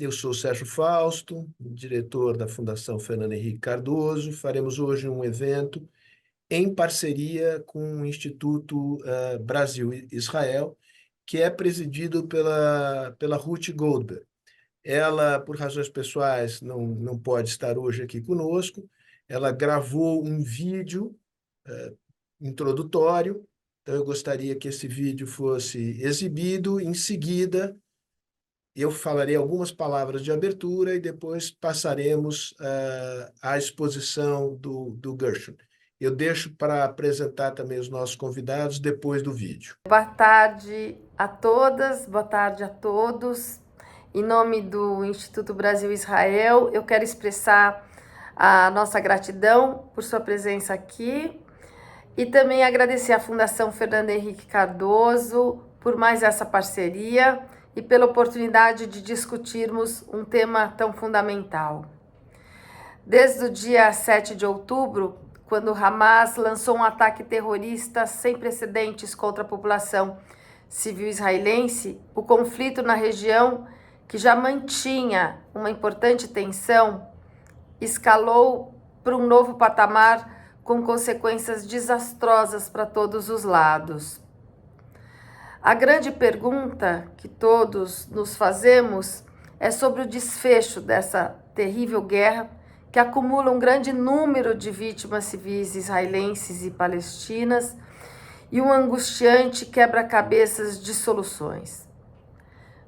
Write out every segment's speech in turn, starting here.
Eu sou o Sérgio Fausto, diretor da Fundação Fernando Henrique Cardoso. Faremos hoje um evento em parceria com o Instituto Brasil-Israel, que é presidido pela Ruth Goldberg. Ela, por razões pessoais, não pode estar hoje aqui conosco. Ela gravou um vídeo introdutório, então eu gostaria que esse vídeo fosse exibido. Em seguida, eu falarei algumas palavras de abertura e depois passaremos à exposição do Gershon. Eu deixo para apresentar também os nossos convidados depois do vídeo. Boa tarde a todas, boa tarde a todos. Em nome do Instituto Brasil-Israel, eu quero expressar a nossa gratidão por sua presença aqui e também agradecer à Fundação Fernando Henrique Cardoso por mais essa parceria e pela oportunidade de discutirmos um tema tão fundamental. Desde o dia 7 de outubro, quando o Hamas lançou um ataque terrorista sem precedentes contra a população civil israelense, o conflito na região, que já mantinha uma importante tensão, escalou para um novo patamar com consequências desastrosas para todos os lados. A grande pergunta que todos nos fazemos é sobre o desfecho dessa terrível guerra que acumula um grande número de vítimas civis israelenses e palestinas e um angustiante quebra-cabeças de soluções.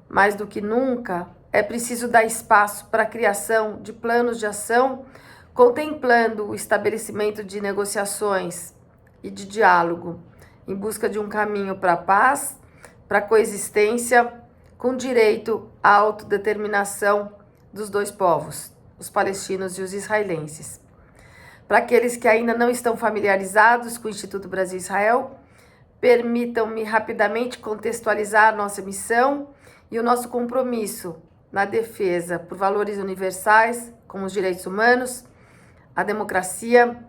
Mais do que nunca, é preciso dar espaço para a criação de planos de ação contemplando o estabelecimento de negociações e de diálogo em busca de um caminho para a paz, para a coexistência com direito à autodeterminação dos dois povos, os palestinos e os israelenses. Para aqueles que ainda não estão familiarizados com o Instituto Brasil-Israel, permitam-me rapidamente contextualizar nossa missão e o nosso compromisso na defesa por valores universais, como os direitos humanos, a democracia,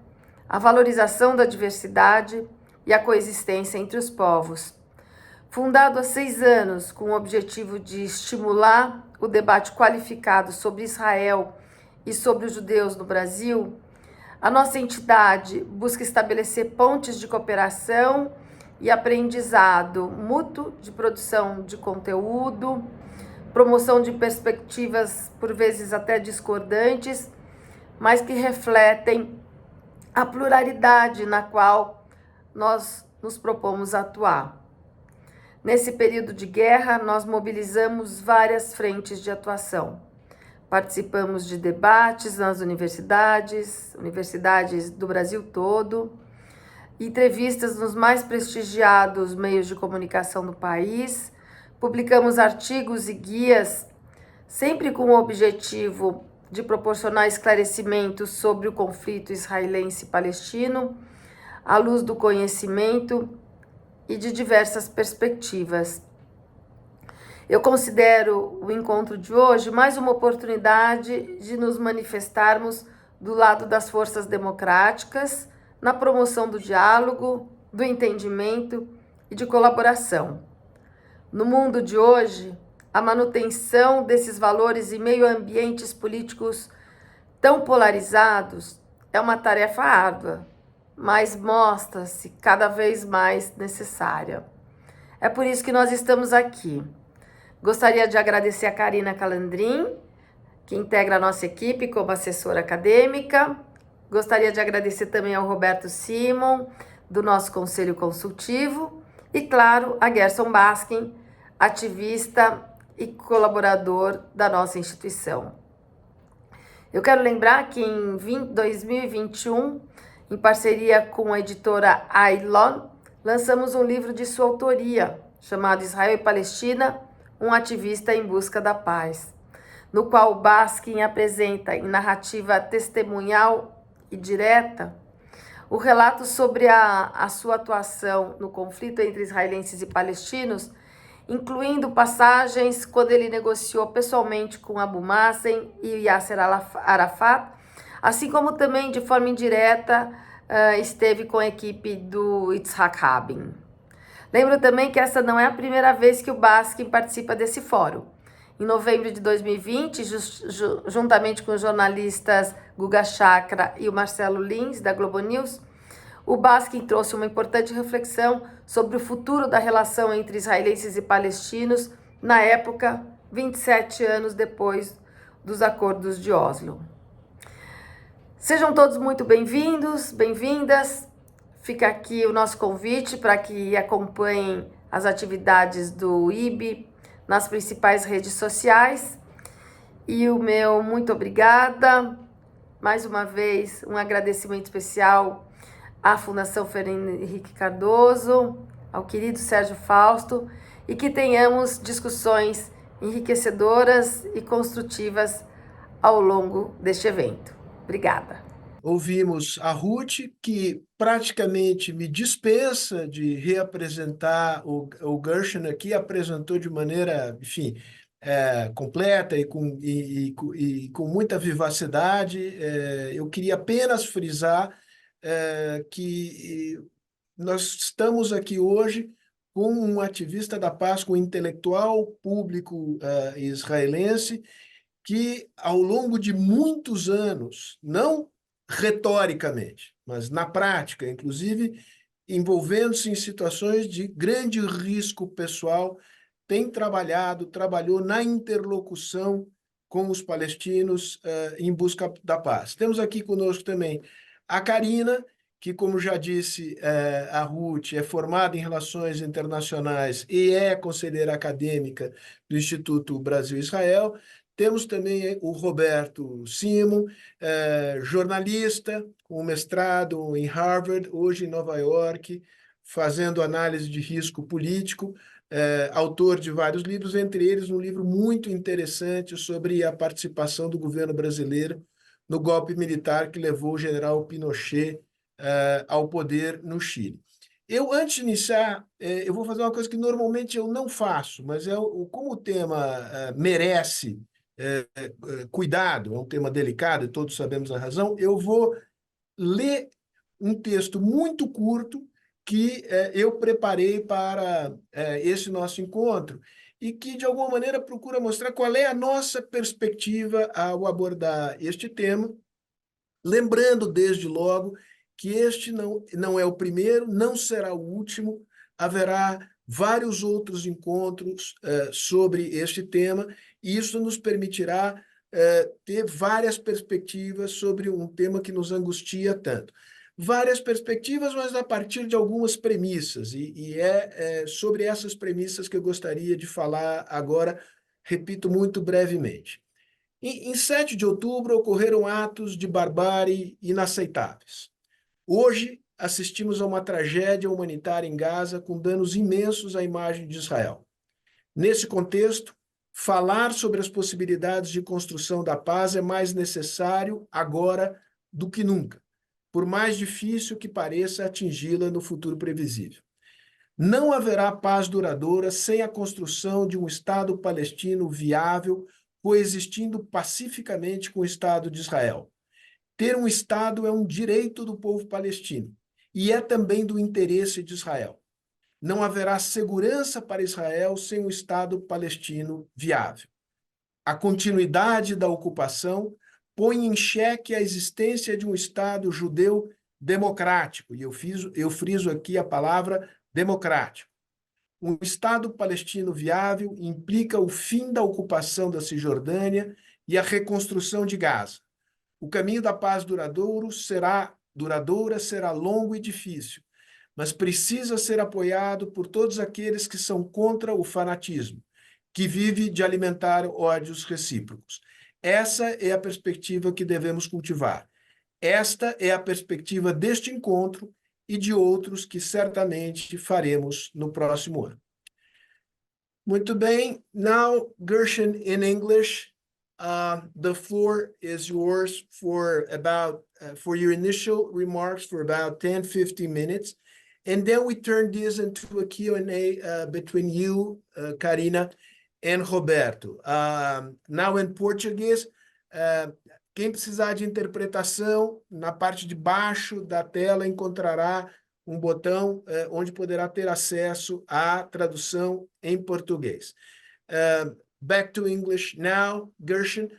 a valorização da diversidade e a coexistência entre os povos. Fundado há 6 anos com o objetivo de estimular o debate qualificado sobre Israel e sobre os judeus no Brasil, a nossa entidade busca estabelecer pontes de cooperação e aprendizado mútuo de produção de conteúdo, promoção de perspectivas por vezes até discordantes, mas que refletem a pluralidade na qual nós nos propomos atuar. Nesse período de guerra, nós mobilizamos várias frentes de atuação. Participamos de debates nas universidades do Brasil todo, entrevistas nos mais prestigiados meios de comunicação do país, publicamos artigos e guias, sempre com o objetivo de proporcionar esclarecimentos sobre o conflito israelense-palestino, à luz do conhecimento e de diversas perspectivas. Eu considero o encontro de hoje mais uma oportunidade de nos manifestarmos do lado das forças democráticas, na promoção do diálogo, do entendimento e de colaboração. No mundo de hoje, a manutenção desses valores em meio a ambientes políticos tão polarizados é uma tarefa árdua, mas mostra-se cada vez mais necessária. É por isso que nós estamos aqui. Gostaria de agradecer a Karina Calandrin, que integra a nossa equipe como assessora acadêmica. Gostaria de agradecer também ao Roberto Simon, do nosso Conselho Consultivo, e, claro, a Gershon Baskin, ativista e colaborador da nossa instituição. Eu quero lembrar que em 2021, em parceria com a editora Ailon, lançamos um livro de sua autoria, chamado Israel e Palestina, um ativista em busca da paz, no qual Baskin apresenta em narrativa testemunhal e direta o relato sobre a sua atuação no conflito entre israelenses e palestinos, incluindo passagens quando ele negociou pessoalmente com Abu Mazen e Yasser Arafat, assim como também de forma indireta esteve com a equipe do Yitzhak Rabin. Lembro também que essa não é a primeira vez que o Baskin participa desse fórum. em novembro de 2020, juntamente com os jornalistas Guga Chakra e o Marcelo Lins, da Globo News, o Baskin trouxe uma importante reflexão sobre o futuro da relação entre israelenses e palestinos na época, 27 anos depois dos acordos de Oslo. Sejam todos muito bem-vindos, bem-vindas. Fica aqui o nosso convite para que acompanhem as atividades do IB nas principais redes sociais. E o meu muito obrigada. Mais uma vez, um agradecimento especial à Fundação Fernando Henrique Cardoso, ao querido Sérgio Fausto, e que tenhamos discussões enriquecedoras e construtivas ao longo deste evento. Obrigada. Ouvimos a Ruth, que praticamente me dispensa de reapresentar o Gershon aqui, apresentou de maneira, enfim, completa e com muita vivacidade. Eu queria apenas frisar que nós estamos aqui hoje com um ativista da paz, com um intelectual público israelense, que ao longo de muitos anos, não retoricamente, mas na prática, inclusive envolvendo-se em situações de grande risco pessoal, trabalhou na interlocução com os palestinos em busca da paz. Temos aqui conosco também a Karina, que, como já disse a Ruth, é formada em Relações Internacionais e é conselheira acadêmica do Instituto Brasil-Israel. Temos também o Roberto Simon, jornalista, com mestrado em Harvard, hoje em Nova York, fazendo análise de risco político, autor de vários livros, entre eles um livro muito interessante sobre a participação do governo brasileiro no golpe militar que levou o general Pinochet ao poder no Chile. Antes de iniciar, eu vou fazer uma coisa que normalmente eu não faço, mas como o tema merece cuidado, é um tema delicado e todos sabemos a razão, eu vou ler um texto muito curto que eu preparei para esse nosso encontro e que, de alguma maneira, procura mostrar qual é a nossa perspectiva ao abordar este tema, lembrando, desde logo, que este não é o primeiro, não será o último, haverá vários outros encontros sobre este tema, e isso nos permitirá ter várias perspectivas sobre um tema que nos angustia tanto. Várias perspectivas, mas a partir de algumas premissas, e é sobre essas premissas que eu gostaria de falar agora, repito muito brevemente. Em 7 de outubro ocorreram atos de barbárie inaceitáveis. Hoje assistimos a uma tragédia humanitária em Gaza com danos imensos à imagem de Israel. Nesse contexto, falar sobre as possibilidades de construção da paz é mais necessário agora do que nunca, por mais difícil que pareça atingi-la no futuro previsível. Não haverá paz duradoura sem a construção de um Estado palestino viável, coexistindo pacificamente com o Estado de Israel. Ter um Estado é um direito do povo palestino e é também do interesse de Israel. Não haverá segurança para Israel sem um Estado palestino viável. A continuidade da ocupação põe em xeque a existência de um Estado judeu democrático, e eu friso aqui a palavra democrático. Um Estado palestino viável implica o fim da ocupação da Cisjordânia e a reconstrução de Gaza. O caminho da paz duradoura será longo e difícil, mas precisa ser apoiado por todos aqueles que são contra o fanatismo, que vive de alimentar ódios recíprocos. Essa é a perspectiva que devemos cultivar. Esta é a perspectiva deste encontro e de outros que certamente faremos no próximo ano. Muito bem. Now, Gershon in English. The floor is yours for your initial remarks for about 10, 15 minutes. And then we turn this into a Q&A between you, Karina, and Roberto. Now in Portuguese, quem precisar de interpretação, na parte de baixo da tela encontrará um botão onde poderá ter acesso à tradução em português. back to English now. Gershon,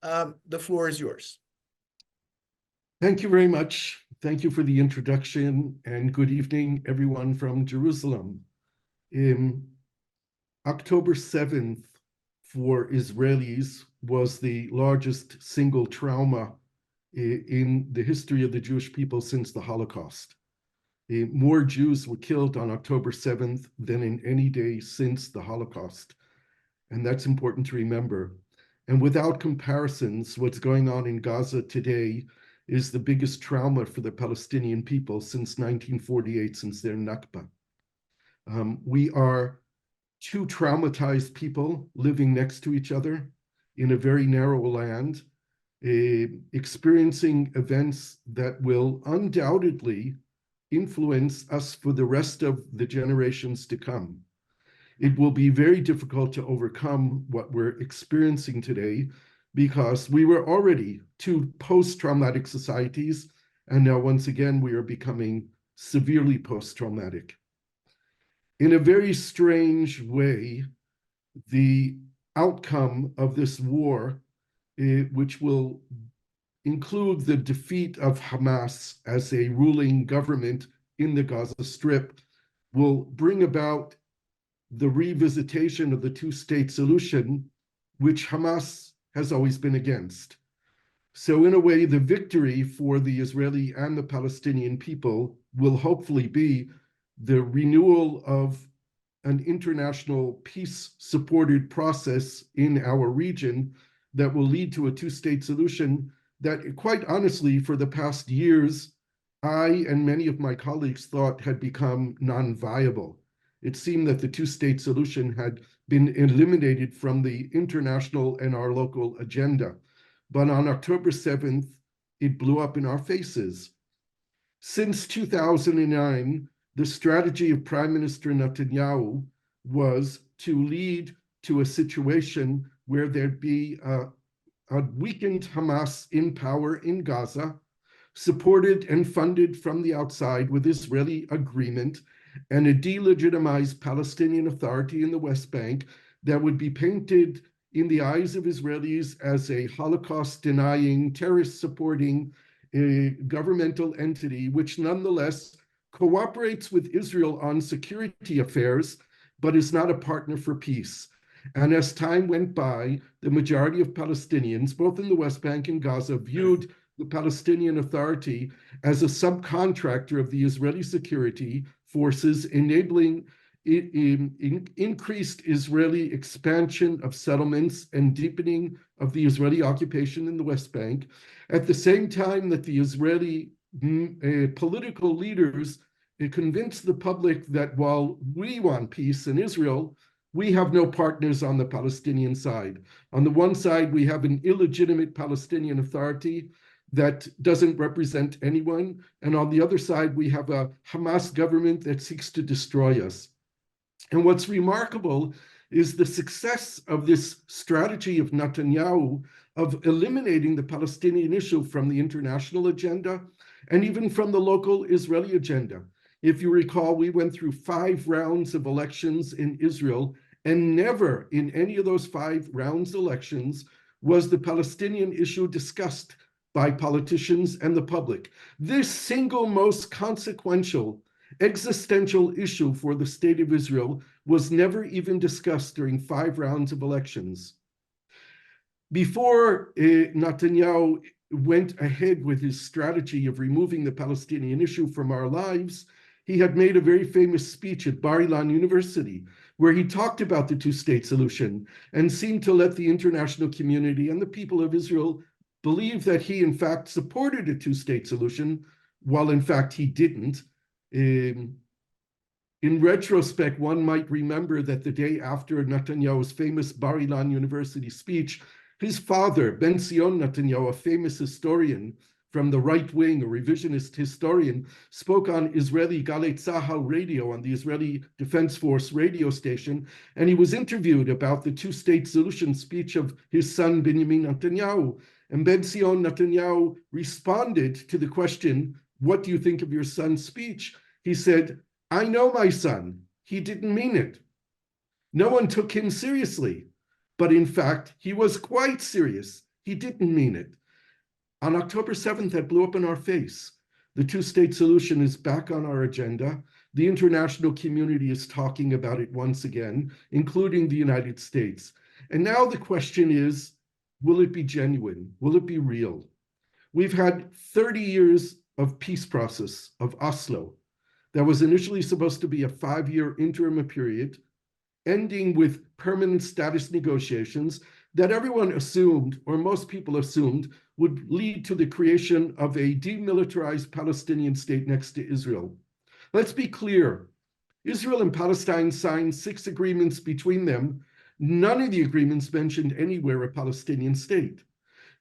the floor is yours. Thank you very much. Thank you for the introduction, and good evening, everyone from Jerusalem. October 7th for Israelis was the largest single trauma in the history of the Jewish people since the Holocaust. More Jews were killed on October 7th than in any day since the Holocaust. And that's important to remember. And without comparisons, what's going on in Gaza today is the biggest trauma for the Palestinian people since 1948, since their Nakba. We are two traumatized people living next to each other in a very narrow land, experiencing events that will undoubtedly influence us for the rest of the generations to come. It will be very difficult to overcome what we're experiencing today because we were already two post-traumatic societies, and now once again we are becoming severely post-traumatic. In a very strange way, the outcome of this war, which will include the defeat of Hamas as a ruling government in the Gaza Strip, will bring about the revisitation of the two-state solution, which Hamas has always been against. So in a way, the victory for the Israeli and the Palestinian people will hopefully be the renewal of an international peace-supported process in our region that will lead to a two-state solution that, quite honestly, for the past years, I and many of my colleagues thought had become non-viable. It seemed that the two-state solution had been eliminated from the international and our local agenda. But on October 7th, it blew up in our faces. Since 2009, the strategy of Prime Minister Netanyahu was to lead to a situation where there'd be a weakened Hamas in power in Gaza, supported and funded from the outside with Israeli agreement, and a delegitimized Palestinian Authority in the West Bank that would be painted in the eyes of Israelis as a Holocaust-denying, terrorist-supporting governmental entity, which nonetheless cooperates with Israel on security affairs, but is not a partner for peace. And as time went by, the majority of Palestinians, both in the West Bank and Gaza, viewed the Palestinian Authority as a subcontractor of the Israeli security forces, enabling increased Israeli expansion of settlements and deepening of the Israeli occupation in the West Bank, at the same time that the Israeli political leaders convinced the public that while we want peace in Israel, we have no partners on the Palestinian side. On the one side, we have an illegitimate Palestinian Authority that doesn't represent anyone. And on the other side, we have a Hamas government that seeks to destroy us. And what's remarkable is the success of this strategy of Netanyahu of eliminating the Palestinian issue from the international agenda and even from the local Israeli agenda. If you recall, we went through 5 rounds of elections in Israel, and never in any of those 5 rounds elections was the Palestinian issue discussed by politicians and the public. This single most consequential existential issue for the state of Israel was never even discussed during 5 rounds of elections. Before Netanyahu went ahead with his strategy of removing the Palestinian issue from our lives, he had made a very famous speech at Bar-Ilan University, where he talked about the two-state solution and seemed to let the international community and the people of Israel believe that he, in fact, supported a two-state solution, while in fact he didn't. In retrospect, one might remember that the day after Netanyahu's famous Bar-Ilan University speech, his father, Ben-Zion Netanyahu, a famous historian from the right wing, a revisionist historian, spoke on Israeli Galei Tzahal radio, on the Israeli Defense Force radio station, and he was interviewed about the two-state solution speech of his son, Benjamin Netanyahu. And Ben-Zion Netanyahu responded to the question, "What do you think of your son's speech?" He said, "I know my son. He didn't mean it." No one took him seriously. but in fact, he was quite serious. He didn't mean it. On October 7th, that blew up in our face. The two-state solution is back on our agenda. The international community is talking about it once again, including the United States. And now the question is, will it be genuine? Will it be real? We've had 30 years of peace process of Oslo. That was initially supposed to be a 5-year interim period, ending with permanent status negotiations that everyone assumed, or most people assumed, would lead to the creation of a demilitarized Palestinian state next to Israel. Let's be clear. Israel and Palestine signed 6 agreements between them. None of the agreements mentioned anywhere a Palestinian state.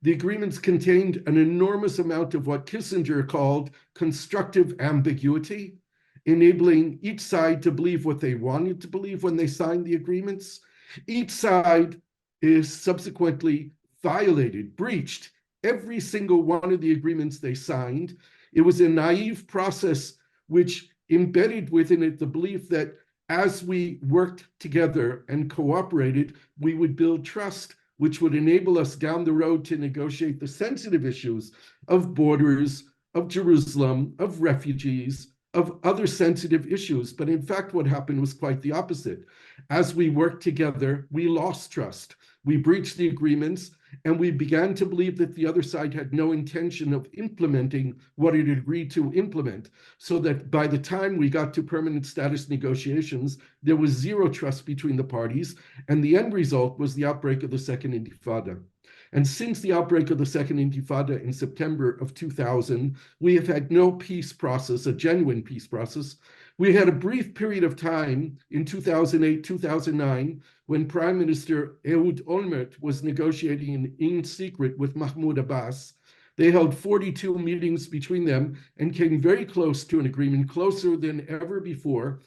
The agreements contained an enormous amount of what Kissinger called constructive ambiguity, enabling each side to believe what they wanted to believe when they signed the agreements. Each side is subsequently violated, breached every single one of the agreements they signed. It was a naive process which embedded within it the belief that as we worked together and cooperated, we would build trust, which would enable us down the road to negotiate the sensitive issues of borders, of Jerusalem, of refugees, of other sensitive issues. But in fact, what happened was quite the opposite. As we worked together, we lost trust. We breached the agreements, and we began to believe that the other side had no intention of implementing what it had agreed to implement, so that by the time we got to permanent status negotiations, there was zero trust between the parties, and the end result was the outbreak of the Second Intifada. And since the outbreak of the Second Intifada in September of 2000, we have had no peace process, a genuine peace process. We had a brief period of time in 2008, 2009, when Prime Minister Ehud Olmert was negotiating in secret with Mahmoud Abbas. They held 42 meetings between them and came very close to an agreement, closer than ever before.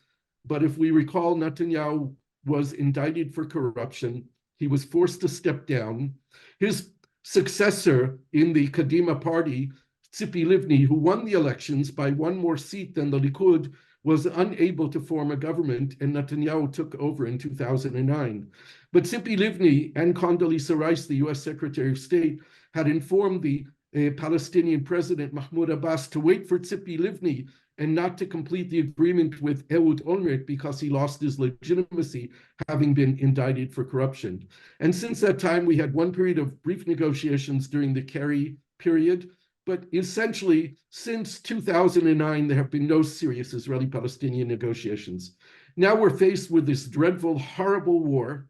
But if we recall, Netanyahu was indicted for corruption. He was forced to step down. His successor in the Kadima party, Tzipi Livni, who won the elections by 1 more seat than the Likud, was unable to form a government, and Netanyahu took over in 2009. But Tzipi Livni and Condoleezza Rice, the US Secretary of State, had informed the Palestinian president Mahmoud Abbas to wait for Tzipi Livni and not to complete the agreement with Ehud Olmert because he lost his legitimacy, having been indicted for corruption. And since that time, we had one period of brief negotiations during the Kerry period, but essentially, since 2009, there have been no serious Israeli-Palestinian negotiations. Now we're faced with this dreadful, horrible war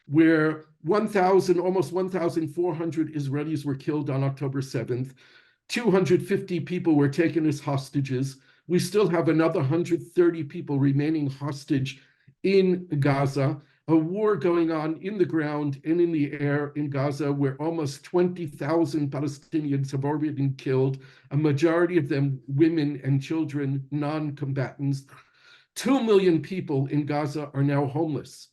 where almost 1,400 Israelis were killed on October 7th. 250 people were taken as hostages. We still have another 130 people remaining hostage in Gaza. A war going on in the ground and in the air in Gaza, where almost 20,000 Palestinians have already been killed, a majority of them women and children, non-combatants. 2 million people in Gaza are now homeless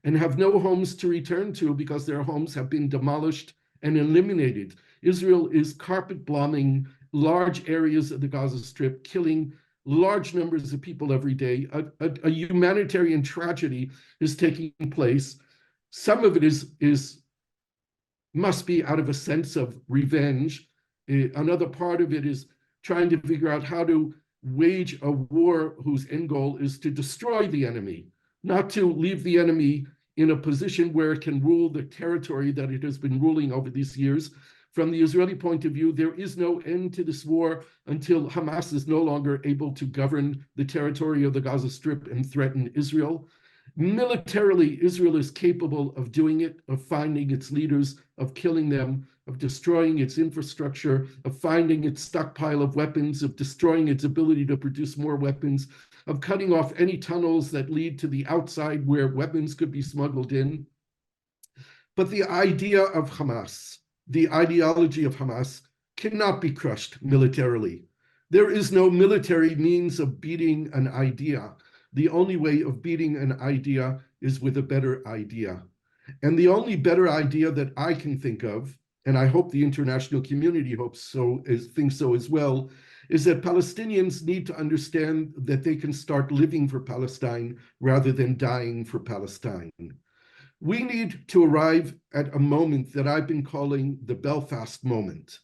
and have no homes to return to because their homes have been demolished and eliminated. Israel is carpet bombing large areas of the Gaza Strip, killing large numbers of people every day. A humanitarian tragedy is taking place. Some of it must be out of a sense of revenge. Another part of it is trying to figure out how to wage a war whose end goal is to destroy the enemy, not to leave the enemy in a position where it can rule the territory that it has been ruling over these years. From the Israeli point of view, there is no end to this war until Hamas is no longer able to govern the territory of the Gaza Strip and threaten Israel. Militarily, Israel is capable of doing it, of finding its leaders, of killing them, of destroying its infrastructure, of finding its stockpile of weapons, of destroying its ability to produce more weapons, of cutting off any tunnels that lead to the outside where weapons could be smuggled in. But the idea of Hamas, the ideology of Hamas, cannot be crushed militarily. There is no military means of beating an idea. The only way of beating an idea is with a better idea. And the only better idea that I can think of, and I hope the international community thinks so as well, is that Palestinians need to understand that they can start living for Palestine rather than dying for Palestine. We need to arrive at a moment that I've been calling the Belfast moment.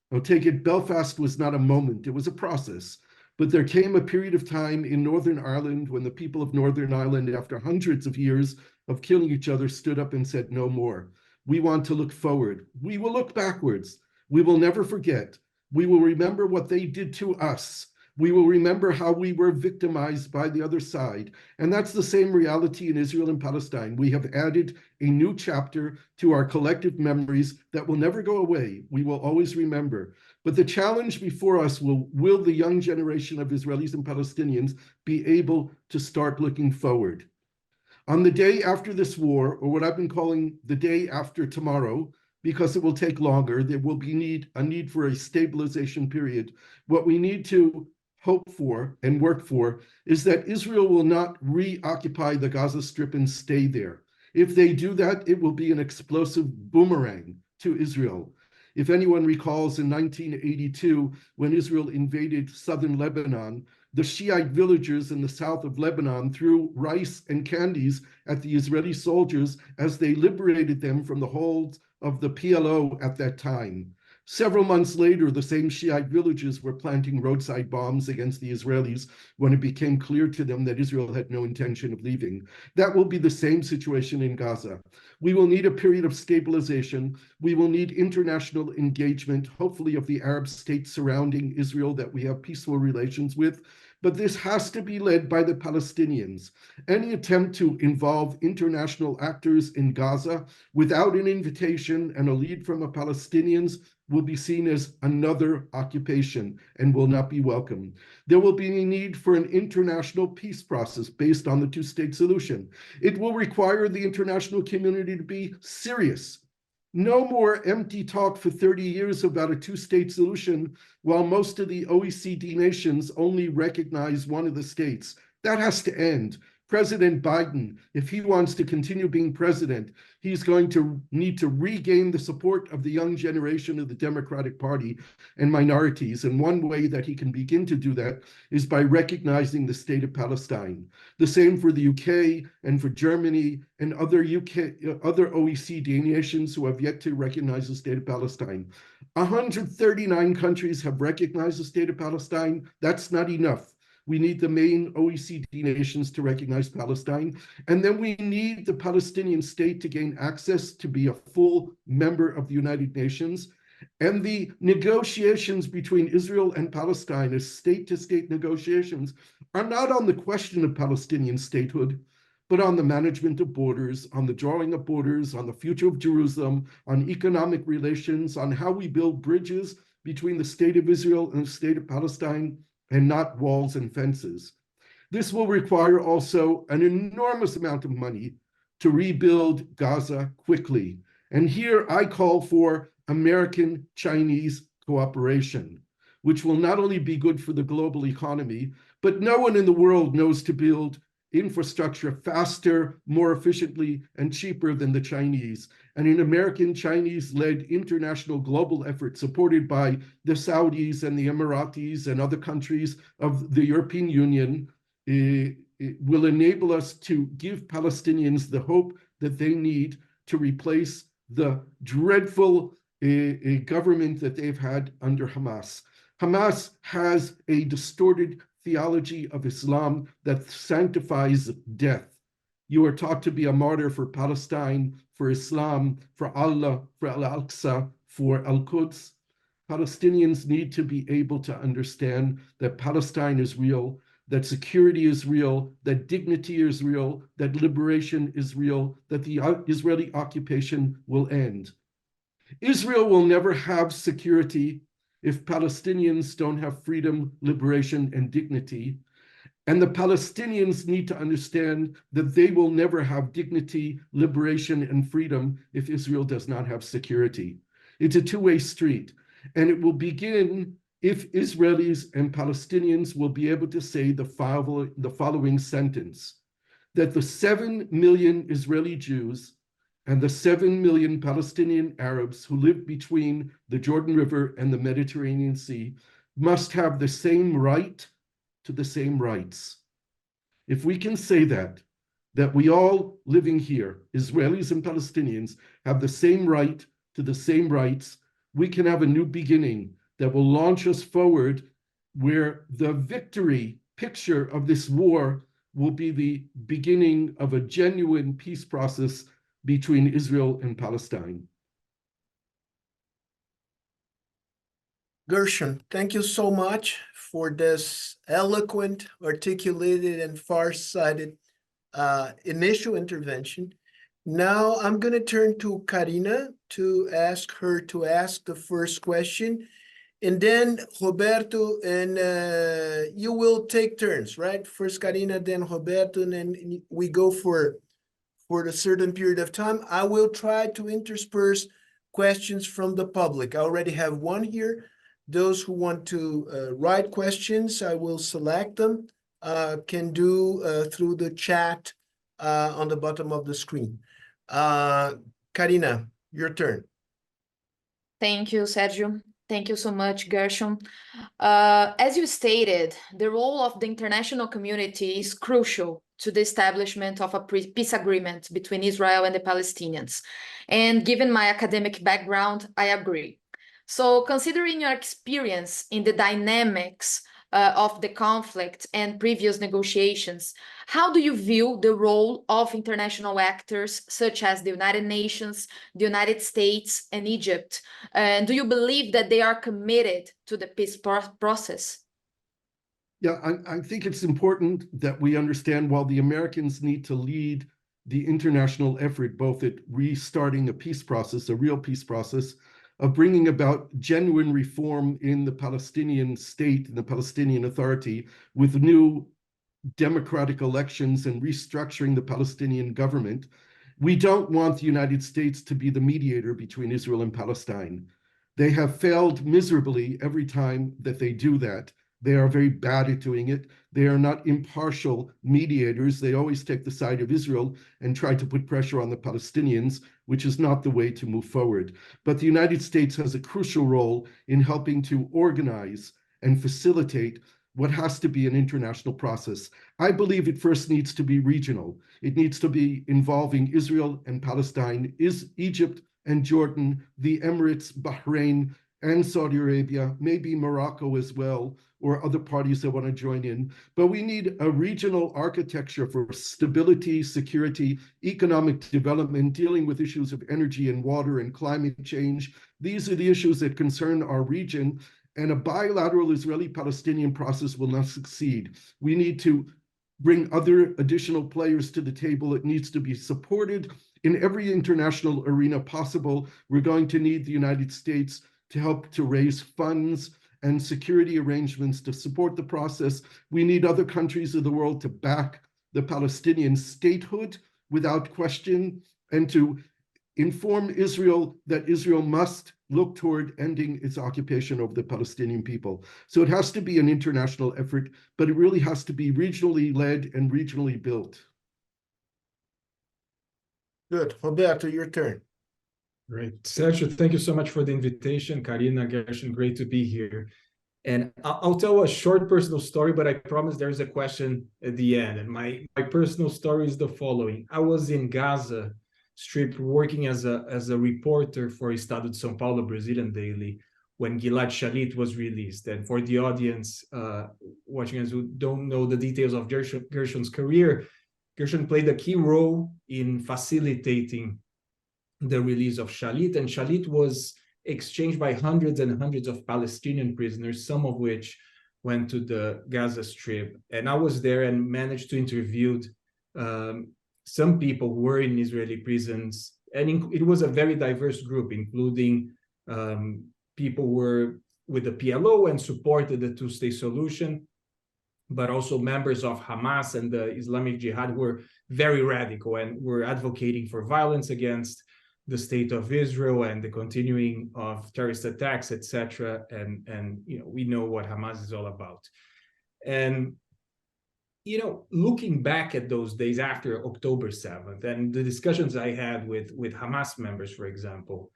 I'll take it, Belfast was not a moment, it was a process. But there came a period of time in Northern Ireland when the people of Northern Ireland, after hundreds of years of killing each other, stood up and said, no more. We want to look forward. We will look backwards. We will never forget. We will remember what they did to us. We will remember how we were victimized by the other side. And that's the same reality in Israel and Palestine. We have added a new chapter to our collective memories that will never go away. We will always remember. But the challenge before us will the young generation of Israelis and Palestinians be able to start looking forward? On the day after this war, or what I've been calling the day after tomorrow, because it will take longer, there will be a need for a stabilization period. What we need to hope for and work for is that Israel will not reoccupy the Gaza Strip and stay there. If they do that, it will be an explosive boomerang to Israel. If anyone recalls in 1982, when Israel invaded southern Lebanon, the Shiite villagers in the south of Lebanon threw rice and candies at the Israeli soldiers as they liberated them from the holds of the PLO at that time. Several months later, the same Shiite villages were planting roadside bombs against the Israelis when it became clear to them that Israel had no intention of leaving. That will be the same situation in Gaza. We will need a period of stabilization. We will need international engagement, hopefully of the Arab states surrounding Israel that we have peaceful relations with. But this has to be led by the Palestinians. Any attempt to involve international actors in Gaza without an invitation and a lead from the Palestinians will be seen as another occupation and will not be welcome. There will be a need for an international peace process based on the two-state solution. It will require the international community to be serious. No more empty talk for 30 years about a two-state solution while most of the OECD nations only recognize one of the states. That has to end. President Biden, if he wants to continue being president, he's going to need to regain the support of the young generation of the Democratic Party and minorities. And one way that he can begin to do that is by recognizing the state of Palestine. The same for the UK and for Germany and other OECD nations who have yet to recognize the state of Palestine. 139 countries have recognized the state of Palestine. That's not enough. We need the main OECD nations to recognize Palestine. And then we need the Palestinian state to gain access to be a full member of the United Nations. And the negotiations between Israel and Palestine as state-to-state negotiations are not on the question of Palestinian statehood, but on the management of borders, on the drawing of borders, on the future of Jerusalem, on economic relations, on how we build bridges between the state of Israel and the state of Palestine, and not walls and fences. This will require also an enormous amount of money to rebuild Gaza quickly. And here I call for American-Chinese cooperation, which will not only be good for the global economy, but no one in the world knows to build infrastructure faster, more efficiently, and cheaper than the Chinese. And an American-Chinese-led international global effort supported by the Saudis and the Emiratis and other countries of the European Union will enable us to give Palestinians the hope that they need to replace the dreadful government that they've had under Hamas. Hamas has a distorted theology of Islam that sanctifies death. You are taught to be a martyr for Palestine, for Islam, for Allah, for Al-Aqsa, for Al-Quds. Palestinians need to be able to understand that Palestine is real, that security is real, that dignity is real, that liberation is real, that the Israeli occupation will end. Israel will never have security if Palestinians don't have freedom, liberation, and dignity. And the Palestinians need to understand that they will never have dignity, liberation, and freedom if Israel does not have security. It's a two-way street. And it will begin if Israelis and Palestinians will be able to say the following sentence, that the 7 million Israeli Jews and the 7 million Palestinian Arabs who live between the Jordan River and the Mediterranean Sea must have the same right to the same rights. If we can say that, that we all living here, Israelis and Palestinians, have the same right to the same rights, we can have a new beginning that will launch us forward, where the victory picture of this war will be the beginning of a genuine peace process between Israel and Palestine. Gershon, thank you so much for this eloquent, articulated, and far-sighted initial intervention. Now I'm going to turn to Karina to ask her to ask the first question. And then Roberto, and you will take turns, right? First Karina, then Roberto, and then we go for a certain period of time. I will try to intersperse questions from the public. I already have one here. Those who want to write questions, I will select them, can do through the chat on the bottom of the screen. Karina, your turn. Thank you, Sergio. Thank you so much, Gershon. As you stated, the role of the international community is crucial to the establishment of a peace agreement between Israel and the Palestinians. And given my academic background, I agree. So considering your experience in the dynamics of the conflict and previous negotiations, how do you view the role of international actors such as the United Nations, the United States, and Egypt? And do you believe that they are committed to the peace process? Yeah, I think it's important that we understand, while the Americans need to lead the international effort, both at restarting a peace process, a real peace process, of bringing about genuine reform in the Palestinian state and the Palestinian Authority with new democratic elections and restructuring the Palestinian government, we don't want the United States to be the mediator between Israel and Palestine. They have failed miserably every time that they do that. They are very bad at doing it. They are not impartial mediators. They always take the side of Israel and try to put pressure on the Palestinians, which is not the way to move forward. But the United States has a crucial role in helping to organize and facilitate what has to be an international process. I believe it first needs to be regional. It needs to be involving Israel and Palestine, Egypt and Jordan, the Emirates, Bahrain, and Saudi Arabia, maybe Morocco as well, or other parties that want to join in. But we need a regional architecture for stability, security, economic development, dealing with issues of energy and water and climate change. These are the issues that concern our region, and a bilateral Israeli-Palestinian process will not succeed. We need to bring other additional players to the table. It needs to be supported in every international arena possible. We're going to need the United States to help to raise funds and security arrangements to support the process. We need other countries of the world to back the Palestinian statehood without question, and to inform Israel that Israel must look toward ending its occupation of the Palestinian people. So it has to be an international effort, but it really has to be regionally led and regionally built. Good. Roberto, your turn. Great. Sergio, thank you so much for the invitation. Karina, Gershon, great to be here. And I'll tell a short personal story, but I promise there's a question at the end. And my personal story is the following. I was in Gaza Strip working as a reporter for Estado de São Paulo, Brazilian daily, when Gilad Shalit was released. And for the audience watching us who don't know the details of Gershon's career, Gershon played a key role in facilitating the release of Shalit, and Shalit was exchanged by hundreds and hundreds of Palestinian prisoners, some of which went to the Gaza Strip. And I was there and managed to interview some people who were in Israeli prisons. And it was a very diverse group, including people who were with the PLO and supported the two-state solution, but also members of Hamas and the Islamic Jihad who were very radical and were advocating for violence against the state of Israel and the continuing of terrorist attacks, etc. And we know what Hamas is all about. And looking back at those days after October 7th and the discussions I had with Hamas members, for example,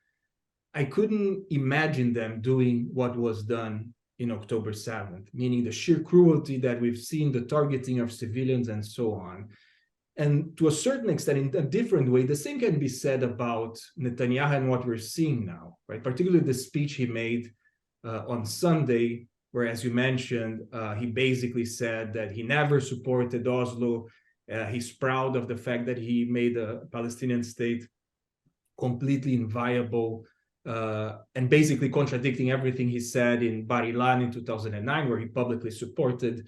I couldn't imagine them doing what was done in October 7th, meaning the sheer cruelty that we've seen, the targeting of civilians and so on. And to a certain extent, in a different way, the same can be said about Netanyahu and what we're seeing now, right? Particularly the speech he made on Sunday, where, as you mentioned, he basically said that he never supported Oslo. He's proud of the fact that he made a Palestinian state completely inviable, and basically contradicting everything he said in Bar Ilan in 2009, where he publicly supported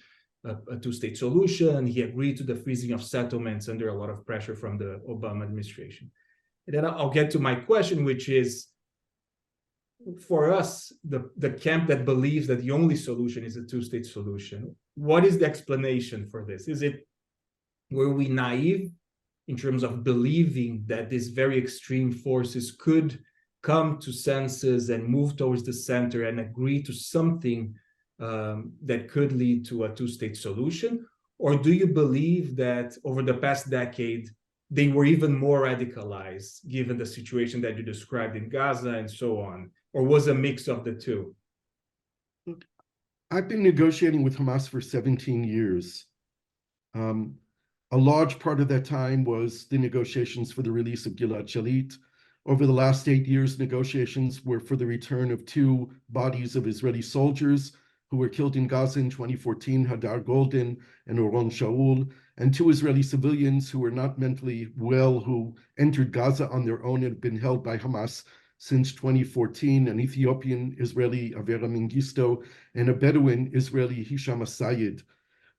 a two-state solution. He agreed to the freezing of settlements under a lot of pressure from the Obama administration. And then I'll get to my question, which is, for us, the camp that believes that the only solution is a two-state solution, what is the explanation for this? Were we naive in terms of believing that these very extreme forces could come to senses and move towards the center and agree to something that could lead to a two-state solution? Or do you believe that over the past decade, they were even more radicalized, given the situation that you described in Gaza and so on? Or was a mix of the two? I've been negotiating with Hamas for 17 years. A large part of that time was the negotiations for the release of Gilad Shalit. Over the last 8 years, negotiations were for the return of 2 bodies of Israeli soldiers who were killed in Gaza in 2014, Hadar Golden and Oron Shaul, and 2 Israeli civilians who were not mentally well, who entered Gaza on their own and have been held by Hamas since 2014, an Ethiopian Israeli, Avera Mengistu, and a Bedouin Israeli, Hisham Asayed.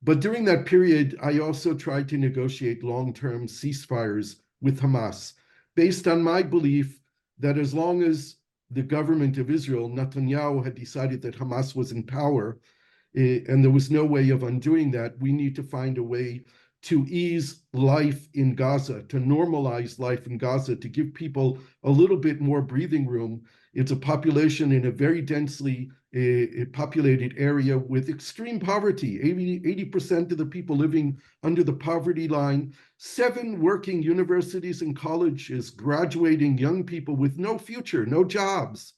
But during that period, I also tried to negotiate long-term ceasefires with Hamas, based on my belief that as long as the government of Israel, Netanyahu, had decided that Hamas was in power, and there was no way of undoing that, we need to find a way to ease life in Gaza, to normalize life in Gaza, to give people a little bit more breathing room. It's a population in a very densely populated area with extreme poverty, 80% of the people living under the poverty line, 7 working universities and colleges graduating young people with no future, no jobs,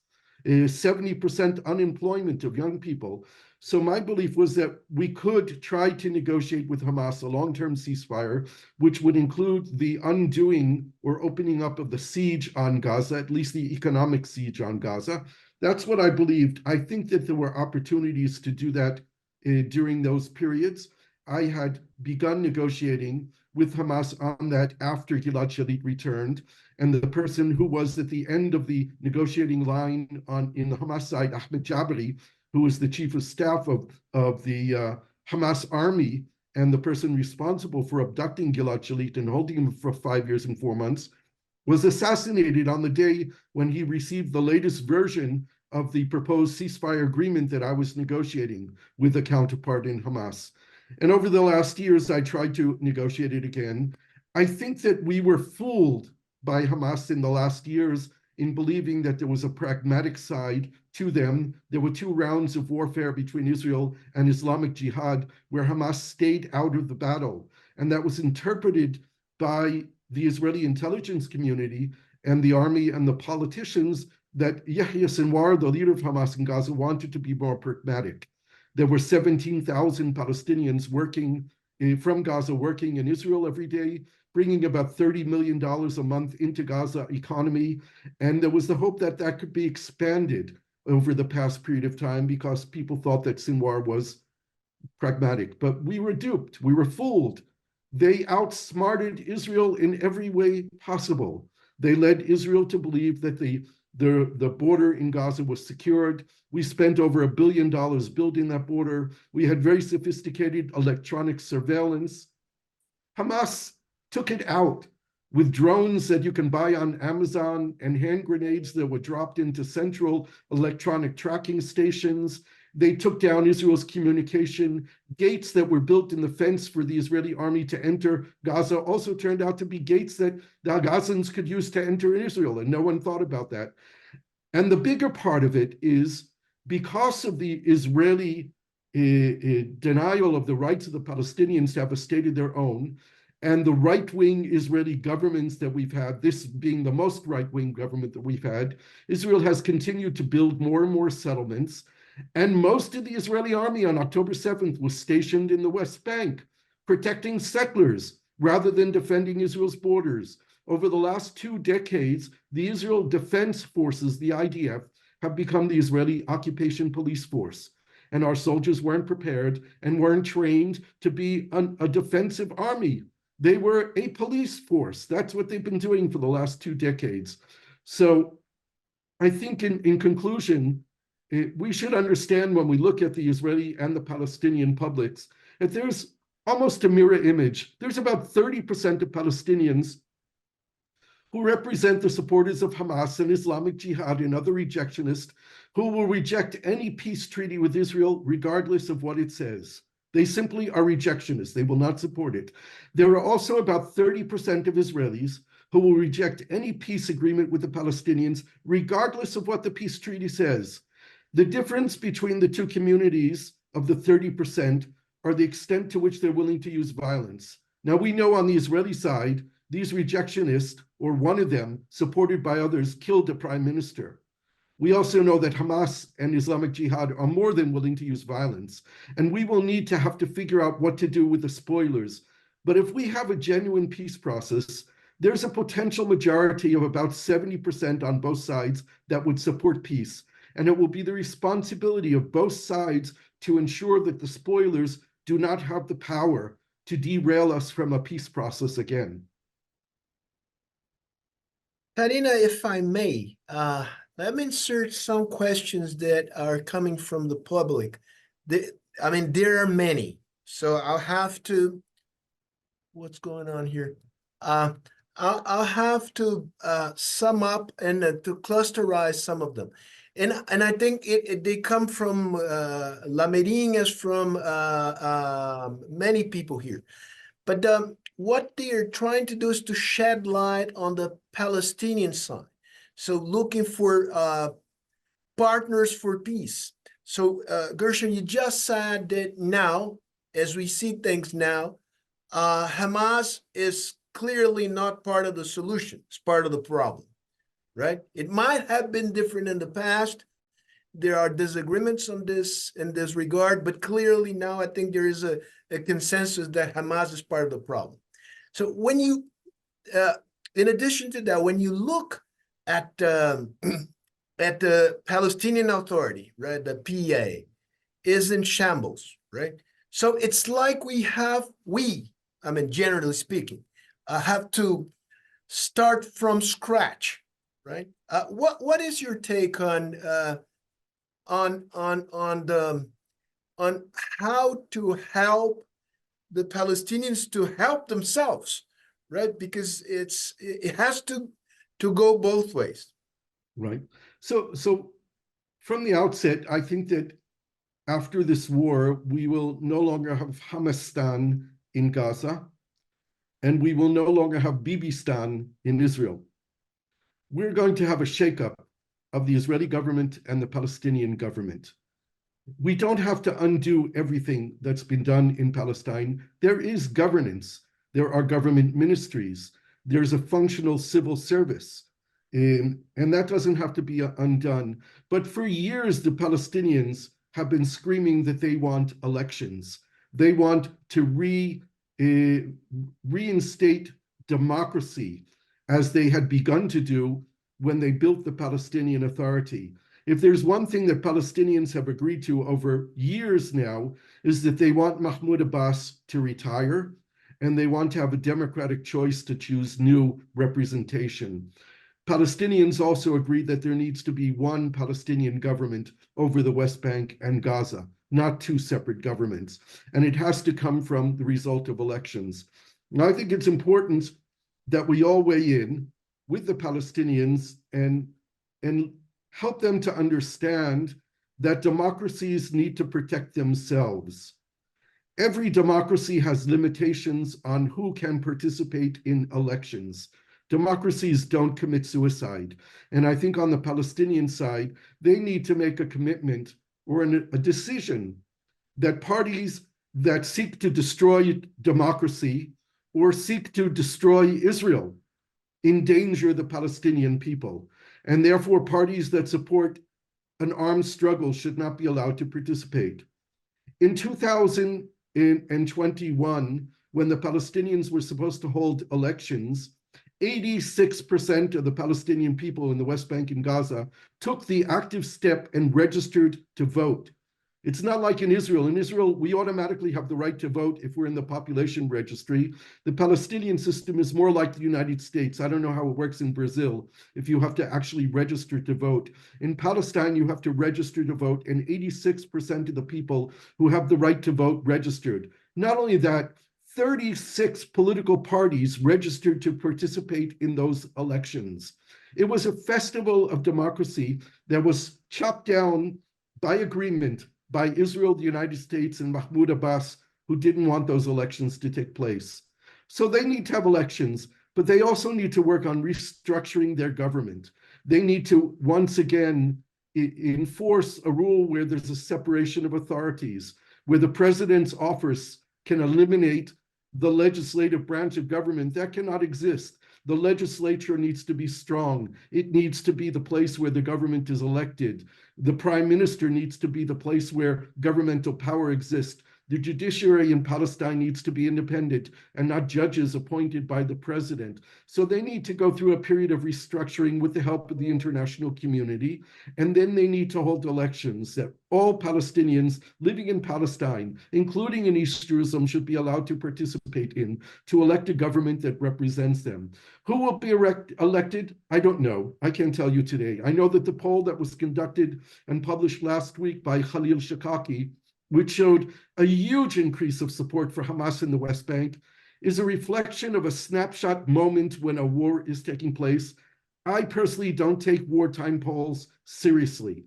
70% unemployment of young people. So my belief was that we could try to negotiate with Hamas a long-term ceasefire, which would include the undoing or opening up of the siege on Gaza, at least the economic siege on Gaza. That's what I believed. I think that there were opportunities to do that during those periods. I had begun negotiating with Hamas on that after Gilad Shalit returned, and the person who was at the end of the negotiating line in the Hamas side, Ahmed Jabari, who was the chief of staff of the Hamas army and the person responsible for abducting Gilad Shalit and holding him for 5 years and 4 months, was assassinated on the day when he received the latest version of the proposed ceasefire agreement that I was negotiating with a counterpart in Hamas. And over the last years, I tried to negotiate it again. I think that we were fooled by Hamas in the last years in believing that there was a pragmatic side to them. There were 2 rounds of warfare between Israel and Islamic Jihad where Hamas stayed out of the battle. And that was interpreted by the Israeli intelligence community and the army and the politicians that Yahya Sinwar, the leader of Hamas in Gaza, wanted to be more pragmatic. There were 17,000 Palestinians working from Gaza, working in Israel every day, bringing about $30 million a month into Gaza economy. And there was the hope that that could be expanded over the past period of time because people thought that Sinwar was pragmatic. But we were duped. We were fooled. They outsmarted Israel in every way possible. They led Israel to believe that the border in Gaza was secured. We spent over $1 billion building that border. We had very sophisticated electronic surveillance. Hamas took it out with drones that you can buy on Amazon and hand grenades that were dropped into central electronic tracking stations. They took down Israel's communication. Gates that were built in the fence for the Israeli army to enter Gaza also turned out to be gates that the Gazans could use to enter Israel, and no one thought about that. And the bigger part of it is because of the Israeli denial of the rights of the Palestinians to have a state of their own, and the right-wing Israeli governments that we've had, this being the most right-wing government that we've had, Israel has continued to build more and more settlements. And most of the Israeli army on October 7th was stationed in the West Bank, protecting settlers, rather than defending Israel's borders. Over the last 2 decades, the Israel Defense Forces, the IDF, have become the Israeli occupation police force. And our soldiers weren't prepared and weren't trained to be a defensive army. They were a police force. That's what they've been doing for the last 2 decades. So I think in conclusion, we should understand when we look at the Israeli and the Palestinian publics that there's almost a mirror image. There's about 30% of Palestinians who represent the supporters of Hamas and Islamic Jihad and other rejectionists who will reject any peace treaty with Israel regardless of what it says. They simply are rejectionists. They will not support it. There are also about 30% of Israelis who will reject any peace agreement with the Palestinians regardless of what the peace treaty says. The difference between the two communities of the 30% are the extent to which they're willing to use violence. Now, we know on the Israeli side, these rejectionists, or one of them, supported by others, killed a prime minister. We also know that Hamas and Islamic Jihad are more than willing to use violence, and we will need to have to figure out what to do with the spoilers. But if we have a genuine peace process, there's a potential majority of about 70% on both sides that would support peace. And it will be the responsibility of both sides to ensure that the spoilers do not have the power to derail us from a peace process again. Karina, if I may, let me insert some questions that are coming from the public. There are many, so I'll have to, what's going on here? I'll have to sum up and to clusterize some of them. And I think they come from Lamerinhas, from many people here. But what they are trying to do is to shed light on the Palestinian side. So looking for partners for peace. So Gershon, you just said that now, as we see things now, Hamas is clearly not part of the solution. It's part of the problem, right? It might have been different in the past. There are disagreements on this in this regard, but clearly now I think there is a consensus that Hamas is part of the problem. So when you, in addition to that, when you look at the Palestinian Authority, right, the PA, is in shambles, right? So it's like generally speaking, have to start from scratch, right? What is your take on how to help the Palestinians to help themselves, right? Because it has to go both ways. Right. So from the outset, I think that after this war, we will no longer have Hamastan in Gaza, and we will no longer have Bibistan in Israel. We're going to have a shakeup of the Israeli government and the Palestinian government. We don't have to undo everything that's been done in Palestine. There is governance. There are government ministries. There's a functional civil service. And that doesn't have to be undone. But for years, the Palestinians have been screaming that they want elections. They want to reinstate democracy as they had begun to do when they built the Palestinian Authority. If there's one thing that Palestinians have agreed to over years now, is that they want Mahmoud Abbas to retire, and they want to have a democratic choice to choose new representation. Palestinians also agreed that there needs to be one Palestinian government over the West Bank and Gaza, not two separate governments. And it has to come from the result of elections. Now, I think it's important that we all weigh in with the Palestinians and help them to understand that democracies need to protect themselves. Every democracy has limitations on who can participate in elections. Democracies don't commit suicide. And I think on the Palestinian side, they need to make a commitment or a decision that parties that seek to destroy democracy or seek to destroy Israel endanger the Palestinian people. And therefore, parties that support an armed struggle should not be allowed to participate. In 2021, when the Palestinians were supposed to hold elections, 86% of the Palestinian people in the West Bank and Gaza took the active step and registered to vote. It's not like in Israel. In Israel, we automatically have the right to vote if we're in the population registry. The Palestinian system is more like the United States. I don't know how it works in Brazil, if you have to actually register to vote. In Palestine, you have to register to vote, and 86% of the people who have the right to vote registered. Not only that, 36 political parties registered to participate in those elections. It was a festival of democracy that was chopped down by agreement by Israel, the United States, and Mahmoud Abbas, who didn't want those elections to take place. So they need to have elections, but they also need to work on restructuring their government. They need to, once again, enforce a rule where there's a separation of authorities, where the president's office can eliminate the legislative branch of government. That cannot exist. The legislature needs to be strong. It needs to be the place where the government is elected. The prime minister needs to be the place where governmental power exists. The judiciary in Palestine needs to be independent and not judges appointed by the president. So they need to go through a period of restructuring with the help of the international community. And then they need to hold elections that all Palestinians living in Palestine, including in East Jerusalem, should be allowed to participate in, to elect a government that represents them. Who will be elected? I don't know. I can't tell you today. I know that the poll that was conducted and published last week by Khalil Shakaki, which showed a huge increase of support for Hamas in the West Bank, is a reflection of a snapshot moment when a war is taking place. I personally don't take wartime polls seriously.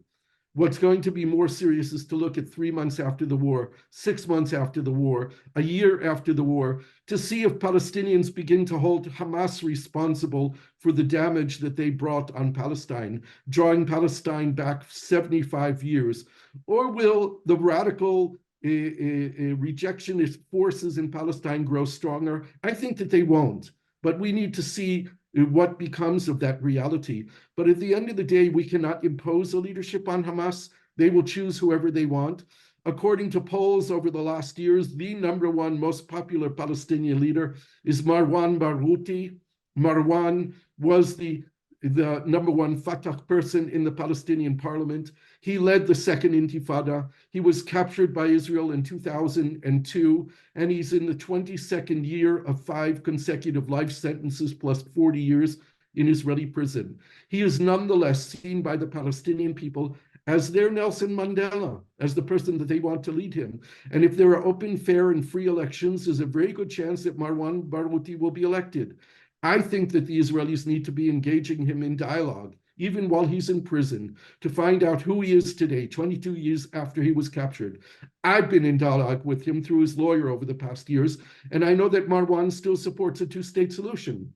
What's going to be more serious is to look at 3 months after the war, 6 months after the war, a year after the war, to see if Palestinians begin to hold Hamas responsible for the damage that they brought on Palestine, drawing Palestine back 75 years. Or will the radical rejectionist forces in Palestine grow stronger? I think that they won't, but we need to see what becomes of that reality. But at the end of the day, we cannot impose a leadership on Hamas. They will choose whoever they want. According to polls over the last years, the #1 most popular Palestinian leader is Marwan Barghouti. Marwan was the #1 Fatah person in the Palestinian parliament. He led the second intifada. He was captured by Israel in 2002, and he's in the 22nd year of 5 consecutive life sentences plus 40 years in Israeli prison. He is nonetheless seen by the Palestinian people as their Nelson Mandela, as the person that they want to lead him. And if there are open, fair, and free elections, there's a very good chance that Marwan Barghouti will be elected. I think that the Israelis need to be engaging him in dialogue, even while he's in prison, to find out who he is today, 22 years after he was captured. I've been in dialogue with him through his lawyer over the past years, and I know that Marwan still supports a two-state solution.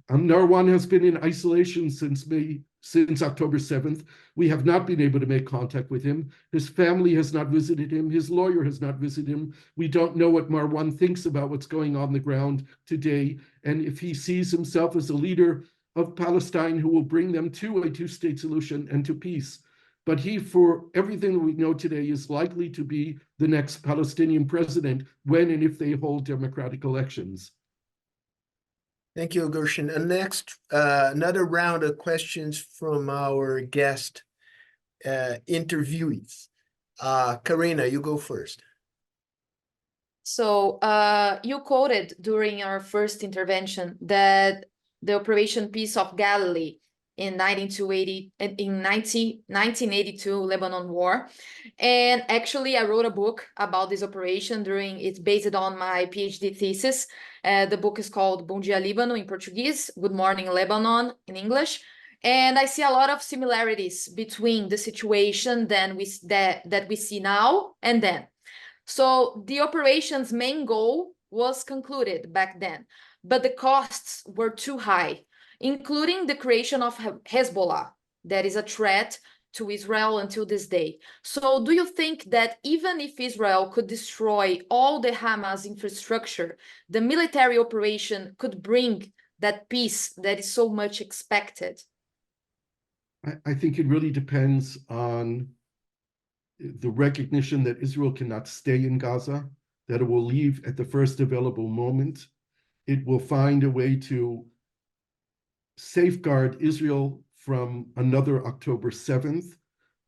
Marwan has been in isolation since October 7th. We have not been able to make contact with him. His family has not visited him. His lawyer has not visited him. We don't know what Marwan thinks about what's going on the ground today, and if he sees himself as a leader of Palestine who will bring them to a two-state solution and to peace. But he, for everything that we know today, is likely to be the next Palestinian president when and if they hold democratic elections. Thank you, Gershon. And next, another round of questions from our guest interviewees. Karina, you go first. So you quoted during our first intervention that the Operation Peace of Galilee in 1982 Lebanon War. And actually, I wrote a book about this operation it's based on my PhD thesis. The book is called Bom Dia Líbano in Portuguese, Good Morning Lebanon in English. And I see a lot of similarities between the situation that we see now and then. So the operation's main goal was concluded back then, but the costs were too high, including the creation of Hezbollah, that is a threat to Israel until this day. So do you think that even if Israel could destroy all the Hamas infrastructure, the military operation could bring that peace that is so much expected? I think it really depends on the recognition that Israel cannot stay in Gaza, that it will leave at the first available moment. It will find a way to safeguard Israel from another October 7th,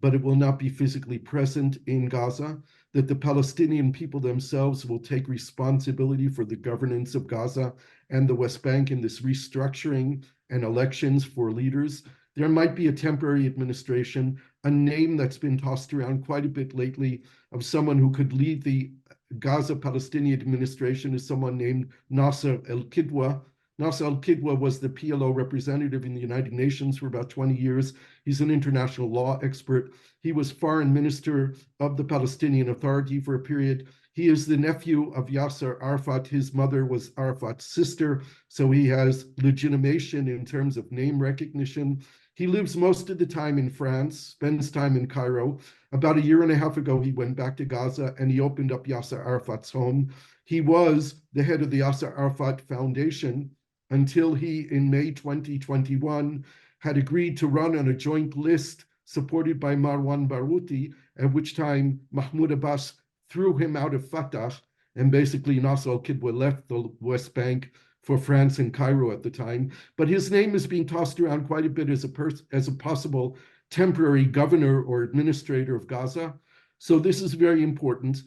but it will not be physically present in Gaza, that the Palestinian people themselves will take responsibility for the governance of Gaza and the West Bank in this restructuring and elections for leaders. There might be a temporary administration, a name that's been tossed around quite a bit lately of someone who could lead the Gaza Palestinian administration is someone named Nasser al-Kidwa. Nasser al-Kidwa was the PLO representative in the United Nations for about 20 years. He's an international law expert. He was foreign minister of the Palestinian Authority for a period. He is the nephew of Yasser Arafat. His mother was Arafat's sister, so he has legitimation in terms of name recognition. He lives most of the time in France, spends time in Cairo. About a year and a half ago, he went back to Gaza and he opened up Yasser Arafat's home. He was the head of the Yasser Arafat Foundation until he, in May 2021, had agreed to run on a joint list supported by Marwan Barouti, at which time Mahmoud Abbas threw him out of Fatah, and basically Nasser al-Kidwa left the West Bank for France and Cairo at the time. But his name is being tossed around quite a bit as a possible temporary governor or administrator of Gaza. So this is very important.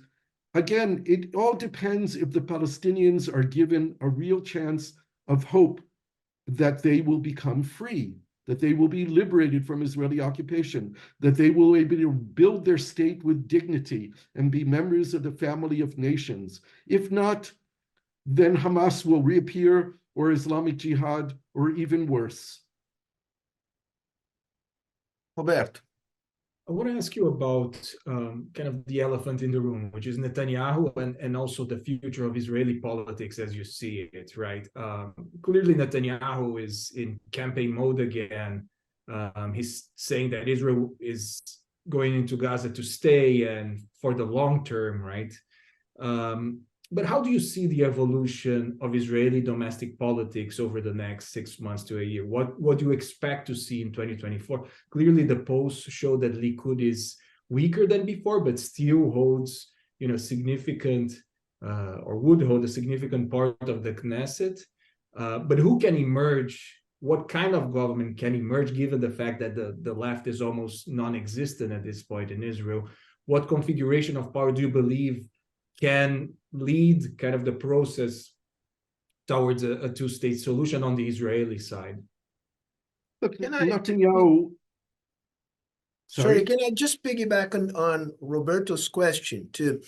Again, it all depends if the Palestinians are given a real chance of hope that they will become free, that they will be liberated from Israeli occupation, that they will be able to build their state with dignity and be members of the family of nations. If not, then Hamas will reappear, or Islamic Jihad, or even worse. Roberto. I want to ask you about kind of the elephant in the room, which is Netanyahu and also the future of Israeli politics as you see it, right? Clearly, Netanyahu is in campaign mode again. He's saying that Israel is going into Gaza to stay and for the long term, right? But how do you see the evolution of Israeli domestic politics over the next 6 months to a year? What do you expect to see in 2024? Clearly, the polls show that Likud is weaker than before, but still holds, significant or would hold a significant part of the Knesset. But who can emerge? What kind of government can emerge, given the fact that the left is almost non-existent at this point in Israel? What configuration of power do you believe can lead kind of the process towards a two-state solution on the Israeli side? Look, Netanyahu. Sorry, can I just piggyback on Roberto's question to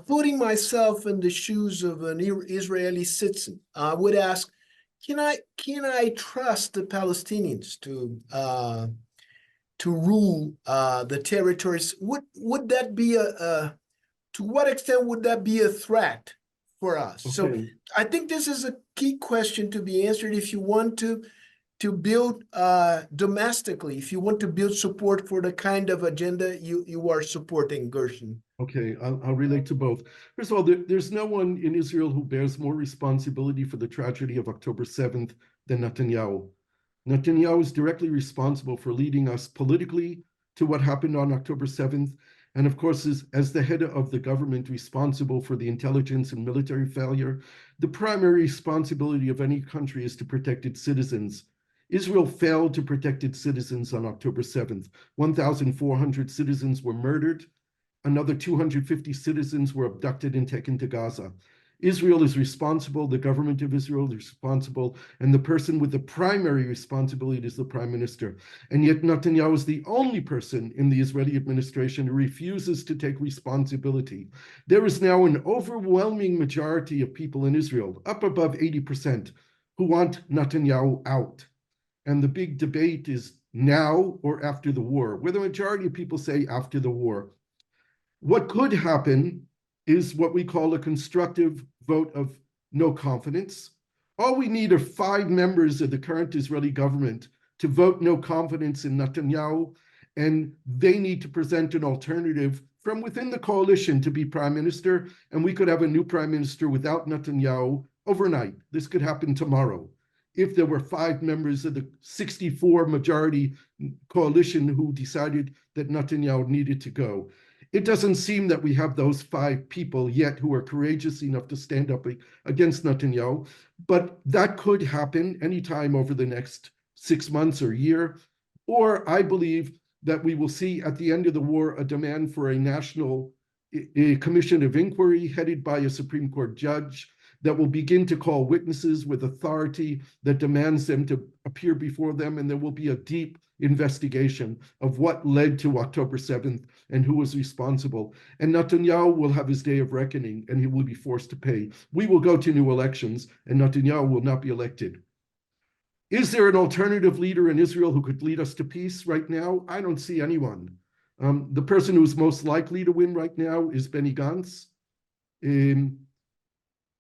putting myself in the shoes of an Israeli citizen? I would ask, can I trust the Palestinians to rule the territories? Would that be to what extent would that be a threat for us? Okay. So I think this is a key question to be answered if you want to build domestically, if you want to build support for the kind of agenda you are supporting, Gershon. Okay, I'll relate to both. First of all, there's no one in Israel who bears more responsibility for the tragedy of October 7th than Netanyahu. Netanyahu is directly responsible for leading us politically to what happened on October 7th, and of course, as the head of the government responsible for the intelligence and military failure. The primary responsibility of any country is to protect its citizens. Israel failed to protect its citizens on October 7th. 1,400 citizens were murdered. Another 250 citizens were abducted and taken to Gaza. Israel is responsible, the government of Israel is responsible, and the person with the primary responsibility is the prime minister. And yet Netanyahu is the only person in the Israeli administration who refuses to take responsibility. There is now an overwhelming majority of people in Israel, up above 80%, who want Netanyahu out. And the big debate is now or after the war, where the majority of people say after the war. What could happen is what we call a constructive vote of no confidence. All we need are 5 members of the current Israeli government to vote no confidence in Netanyahu, and they need to present an alternative from within the coalition to be prime minister, and we could have a new prime minister without Netanyahu overnight. This could happen tomorrow. If there were 5 members of the 64 majority coalition who decided that Netanyahu needed to go. It doesn't seem that we have those 5 people yet who are courageous enough to stand up against Netanyahu, but that could happen anytime over the next 6 months or year. Or I believe that we will see at the end of the war a demand for a national commission of inquiry headed by a Supreme Court judge that will begin to call witnesses with authority that demands them to appear before them, and there will be a deep investigation of what led to October 7th and who was responsible. And Netanyahu will have his day of reckoning, and he will be forced to pay. We will go to new elections, and Netanyahu will not be elected. Is there an alternative leader in Israel who could lead us to peace right now? I don't see anyone. The person who's most likely to win right now is Benny Gantz.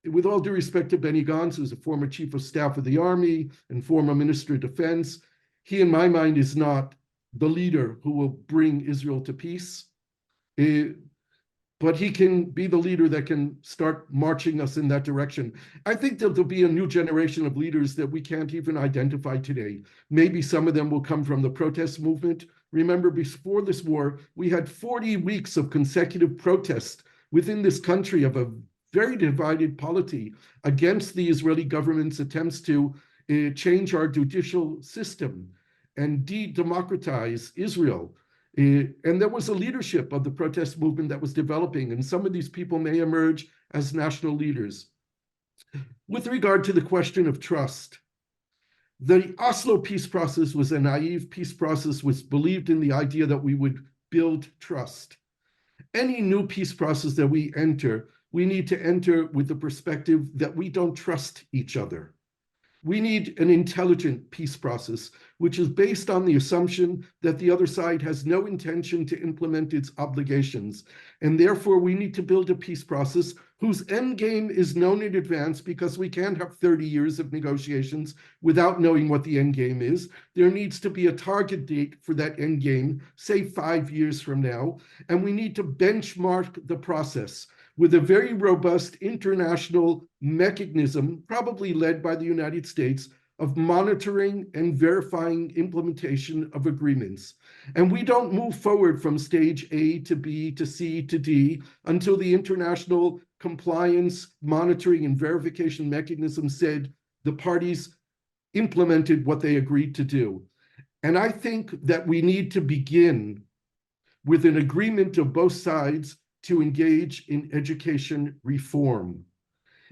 With all due respect to Benny Gantz, who's a former chief of staff of the army and former minister of defense, he, in my mind, is not the leader who will bring Israel to peace. But he can be the leader that can start marching us in that direction. I think that there'll be a new generation of leaders that we can't even identify today. Maybe some of them will come from the protest movement. Remember, before this war, we had 40 weeks of consecutive protests within this country of a very divided polity against the Israeli government's attempts to change our judicial system and de-democratize Israel. And there was a leadership of the protest movement that was developing, and some of these people may emerge as national leaders. With regard to the question of trust, the Oslo peace process was a naive peace process which believed in the idea that we would build trust. Any new peace process that we enter, we need to enter with the perspective that we don't trust each other. We need an intelligent peace process, which is based on the assumption that the other side has no intention to implement its obligations. And therefore, we need to build a peace process whose end game is known in advance, because we can't have 30 years of negotiations without knowing what the end game is. There needs to be a target date for that end game, say 5 years from now. And we need to benchmark the process with a very robust international mechanism, probably led by the United States, of monitoring and verifying implementation of agreements. And we don't move forward from stage A to B to C to D until the international compliance, monitoring, and verification mechanism said the parties implemented what they agreed to do. And I think that we need to begin with an agreement of both sides to engage in education reform.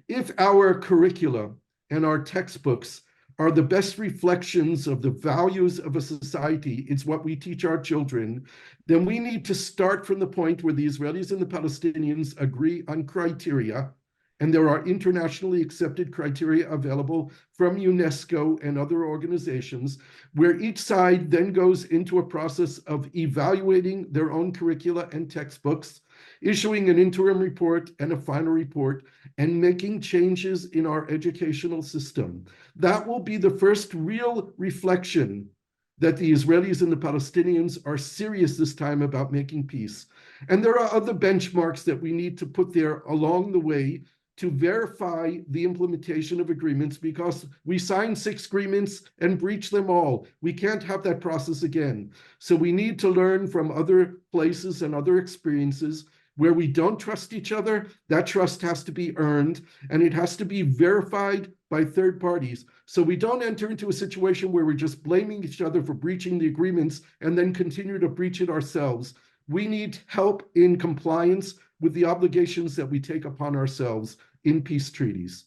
If our curricula and our textbooks are the best reflections of the values of a society, it's what we teach our children, then we need to start from the point where the Israelis and the Palestinians agree on criteria, and there are internationally accepted criteria available from UNESCO and other organizations, where each side then goes into a process of evaluating their own curricula and textbooks, issuing an interim report and a final report, and making changes in our educational system. That will be the first real reflection that the Israelis and the Palestinians are serious this time about making peace. And there are other benchmarks that we need to put there along the way to verify the implementation of agreements, because we signed 6 agreements and breached them all. We can't have that process again. So we need to learn from other places and other experiences where we don't trust each other. That trust has to be earned, and it has to be verified by third parties. So we don't enter into a situation where we're just blaming each other for breaching the agreements and then continue to breach it ourselves. We need help in compliance with the obligations that we take upon ourselves in peace treaties.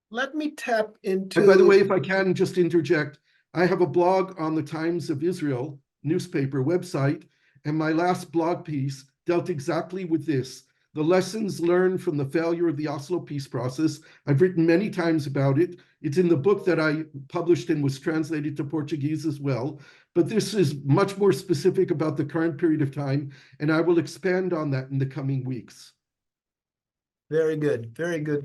Let me tap into... And by the way, if I can just interject, I have a blog on the Times of Israel newspaper website, and my last blog piece dealt exactly with this, the lessons learned from the failure of the Oslo peace process. I've written many times about it. It's in the book that I published and was translated to Portuguese as well. But this is much more specific about the current period of time, and I will expand on that in the coming weeks. Very good,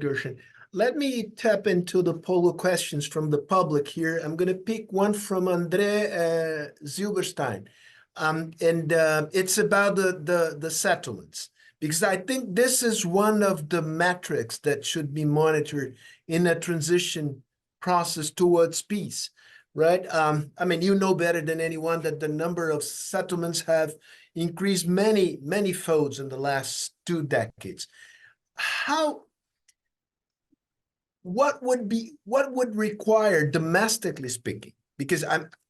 Gershon. Let me tap into the poll of questions from the public here. I'm going to pick one from Andre Zilberstein. It's about the settlements, because I think this is one of the metrics that should be monitored in a transition process towards peace, right? I mean, you know better than anyone that the number of settlements have increased many folds in the last 2 decades. What would require, domestically speaking, because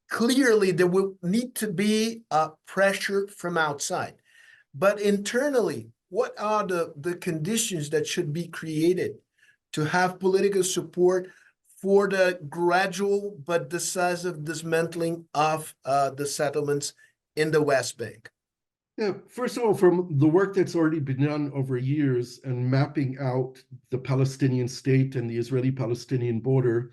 clearly there will need to be a pressure from outside, but internally, what are the conditions that should be created to have political support for the gradual but decisive dismantling of the settlements in the West Bank? Yeah, first of all, from the work that's already been done over years and mapping out the Palestinian state and the Israeli-Palestinian border,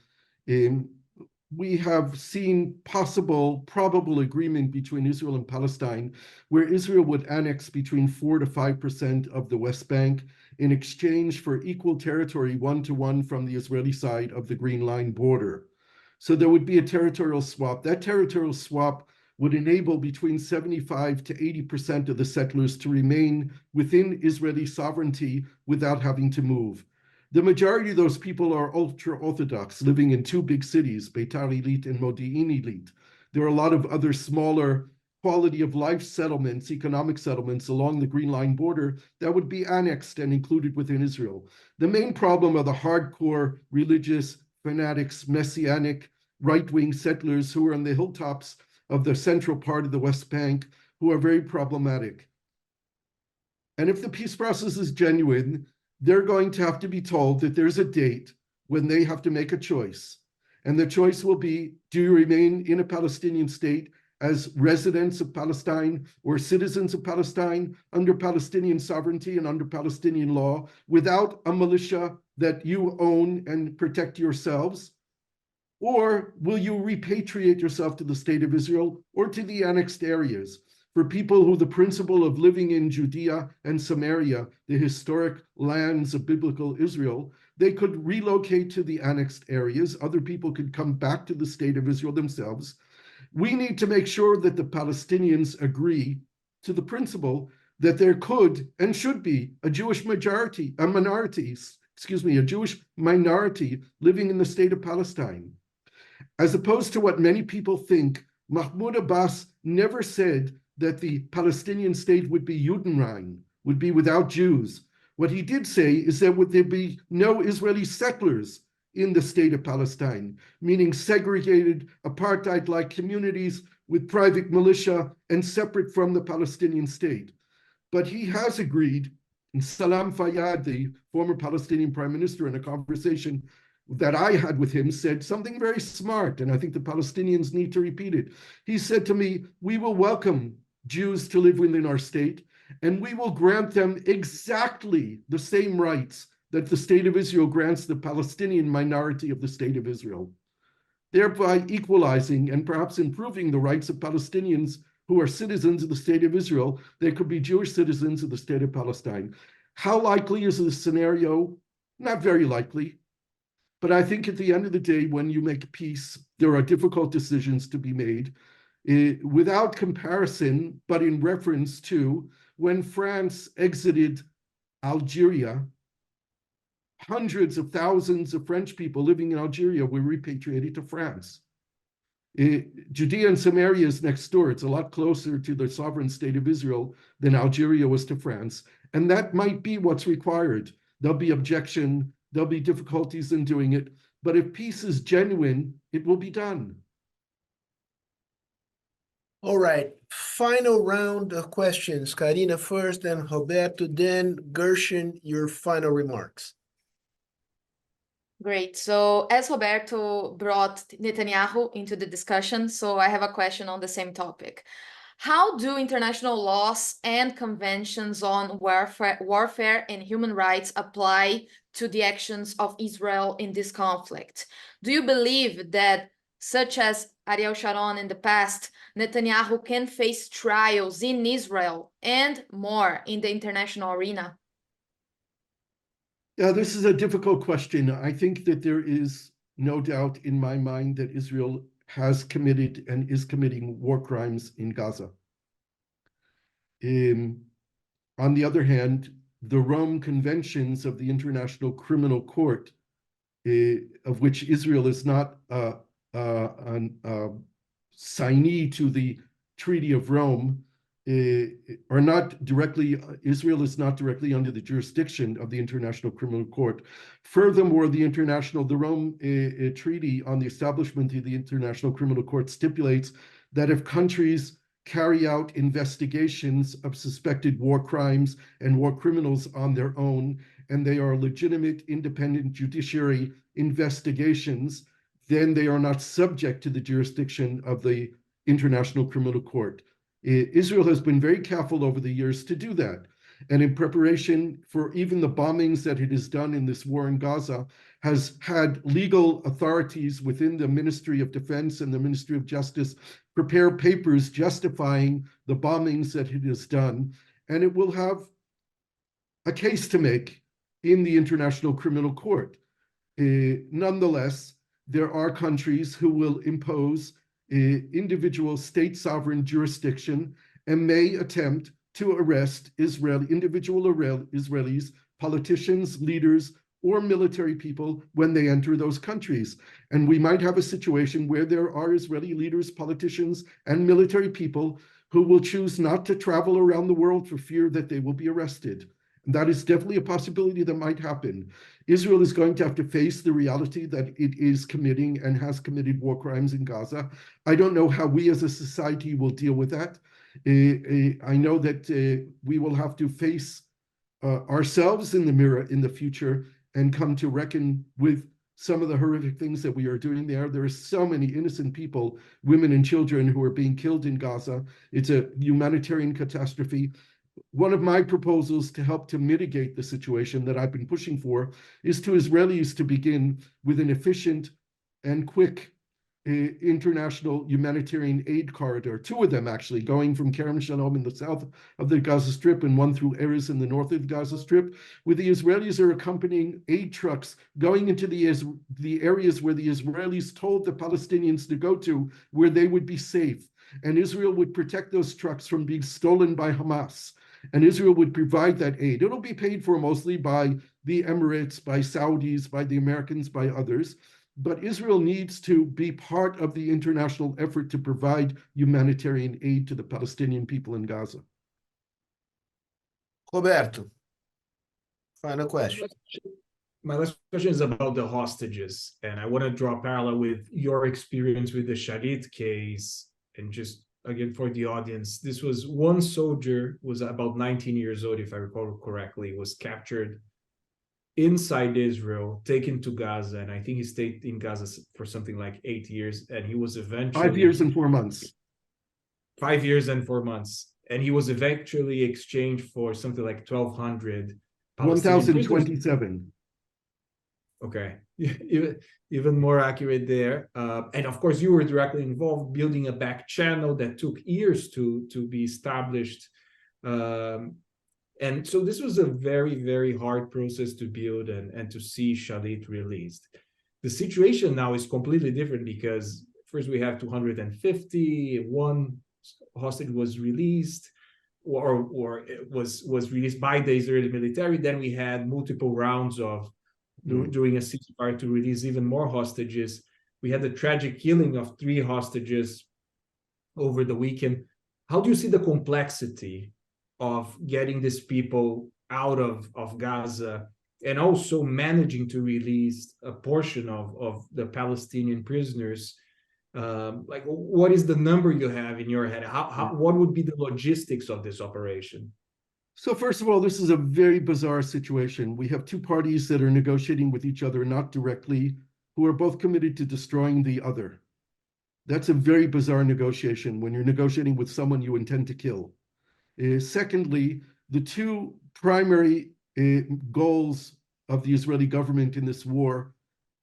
we have seen probable agreement between Israel and Palestine, where Israel would annex between 4 to 5% of the West Bank in exchange for equal territory 1-to-1 from the Israeli side of the Green Line border. So there would be a territorial swap. That territorial swap would enable between 75 to 80% of the settlers to remain within Israeli sovereignty without having to move. The majority of those people are ultra-Orthodox, living in 2 big cities, Beitar Illit and Modi'in Illit. There are a lot of other smaller quality of life settlements, economic settlements along the Green Line border that would be annexed and included within Israel. The main problem are the hardcore religious fanatics, messianic, right-wing settlers who are on the hilltops of the central part of the West Bank, who are very problematic. And if the peace process is genuine, they're going to have to be told that there's a date when they have to make a choice. And the choice will be, do you remain in a Palestinian state as residents of Palestine or citizens of Palestine under Palestinian sovereignty and under Palestinian law without a militia that you own and protect yourselves? Or will you repatriate yourself to the state of Israel or to the annexed areas? For people who the principle of living in Judea and Samaria, the historic lands of biblical Israel, they could relocate to the annexed areas. Other people could come back to the state of Israel themselves. We need to make sure that the Palestinians agree to the principle that there could and should be a Jewish minority living in the state of Palestine. As opposed to what many people think, Mahmoud Abbas never said that the Palestinian state would be Judenrein, would be without Jews. What he did say is that would there be no Israeli settlers in the state of Palestine, meaning segregated, apartheid-like communities with private militia and separate from the Palestinian state. But he has agreed, and Salam Fayyad, the former Palestinian prime minister, in a conversation that I had with him, said something very smart, and I think the Palestinians need to repeat it. He said to me, we will welcome Jews to live within our state, and we will grant them exactly the same rights that the state of Israel grants the Palestinian minority of the state of Israel, thereby equalizing and perhaps improving the rights of Palestinians who are citizens of the state of Israel. They could be Jewish citizens of the state of Palestine. How likely is this scenario? Not very likely. But I think at the end of the day, when you make peace, there are difficult decisions to be made. Without comparison, but in reference to when France exited Algeria, hundreds of thousands of French people living in Algeria were repatriated to France. Judea and Samaria is next door. It's a lot closer to the sovereign state of Israel than Algeria was to France. And that might be what's required. There'll be objection, there'll be difficulties in doing it. But if peace is genuine, it will be done. All right, final round of questions. Karina first, then Roberto, then Gershon, your final remarks. Great. So as Roberto brought Netanyahu into the discussion, so I have a question on the same topic. How do international laws and conventions on warfare and human rights apply to the actions of Israel in this conflict? Do you believe that, such as Ariel Sharon in the past, Netanyahu can face trials in Israel and more in the international arena? Yeah, this is a difficult question. I think that there is no doubt in my mind that Israel has committed and is committing war crimes in Gaza. On the other hand, the Rome Conventions of the International Criminal Court, of which Israel is not a signee to the Treaty of Rome, are not directly, Israel is not directly under the jurisdiction of the International Criminal Court. Furthermore, the Rome Treaty on the establishment of the International Criminal Court stipulates that if countries carry out investigations of suspected war crimes and war criminals on their own, and they are legitimate, independent judiciary investigations, then they are not subject to the jurisdiction of the International Criminal Court. Israel has been very careful over the years to do that. And in preparation for even the bombings that it has done in this war in Gaza, has had legal authorities within the Ministry of Defense and the Ministry of Justice prepare papers justifying the bombings that it has done. And it will have a case to make in the International Criminal Court. Nonetheless, there are countries who will impose individual state sovereign jurisdiction and may attempt to arrest individual Israelis, politicians, leaders, or military people when they enter those countries. And we might have a situation where there are Israeli leaders, politicians, and military people who will choose not to travel around the world for fear that they will be arrested. And that is definitely a possibility that might happen. Israel is going to have to face the reality that it is committing and has committed war crimes in Gaza. I don't know how we as a society will deal with that. I know that we will have to face ourselves in the mirror in the future and come to reckon with some of the horrific things that we are doing there. There are so many innocent people, women and children, who are being killed in Gaza. It's a humanitarian catastrophe. One of my proposals to help to mitigate the situation that I've been pushing for is to Israelis to begin with an efficient and quick international humanitarian aid corridor, two of them actually, going from Kerem Shalom in the south of the Gaza Strip and one through Erez in the north of the Gaza Strip, where the Israelis are accompanying aid trucks going into the areas where the Israelis told the Palestinians to go to, where they would be safe. And Israel would protect those trucks from being stolen by Hamas. And Israel would provide that aid. It'll be paid for mostly by the Emirates, by Saudis, by the Americans, by others. But Israel needs to be part of the international effort to provide humanitarian aid to the Palestinian people in Gaza. Roberto, final question. My last question is about the hostages. And I want to draw a parallel with your experience with the Shalit case. And just, again, for the audience, this was one soldier, was about 19 years old, if I recall correctly, was captured inside Israel, taken to Gaza, and I think he stayed in Gaza for something like 8 years, and he was eventually 5 years and 4 months. 5 years and 4 months, and he was eventually exchanged for something like 1,200 1,027. Okay, even more accurate there. And of course, you were directly involved building a back channel that took years to be established. And so this was a very, very hard process to build and to see Shalit released. The situation now is completely different because first we have 250, one hostage was released or it was released by the Israeli military. Then we had multiple rounds of doing a ceasefire to release even more hostages. We had the tragic killing of 3 hostages over the weekend. How do you see the complexity of getting these people out of Gaza and also managing to release a portion of the Palestinian prisoners? Like, what is the number you have in your head? What would be the logistics of this operation? So first of all, this is a very bizarre situation. We have 2 parties that are negotiating with each other, not directly, who are both committed to destroying the other. That's a very bizarre negotiation when you're negotiating with someone you intend to kill. Secondly, the 2 primary goals of the Israeli government in this war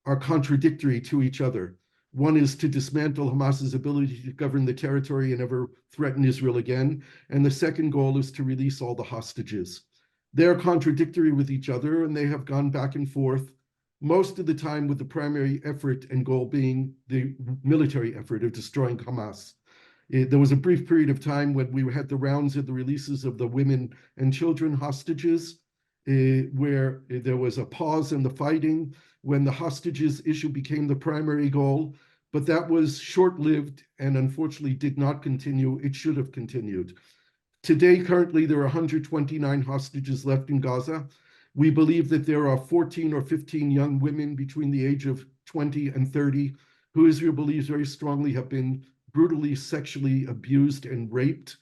are contradictory to each other. One is to dismantle Hamas's ability to govern the territory and ever threaten Israel again. And the second goal is to release all the hostages. They're contradictory with each other, and they have gone back and forth, most of the time with the primary effort and goal being the military effort of destroying Hamas. There was a brief period of time when we had the rounds of the releases of the women and children hostages, where there was a pause in the fighting when the hostages issue became the primary goal, but that was short-lived and unfortunately did not continue. It should have continued. Today, currently, there are 129 hostages left in Gaza. We believe that there are 14 or 15 young women between the age of 20 and 30 who Israel believes very strongly have been brutally sexually abused and raped.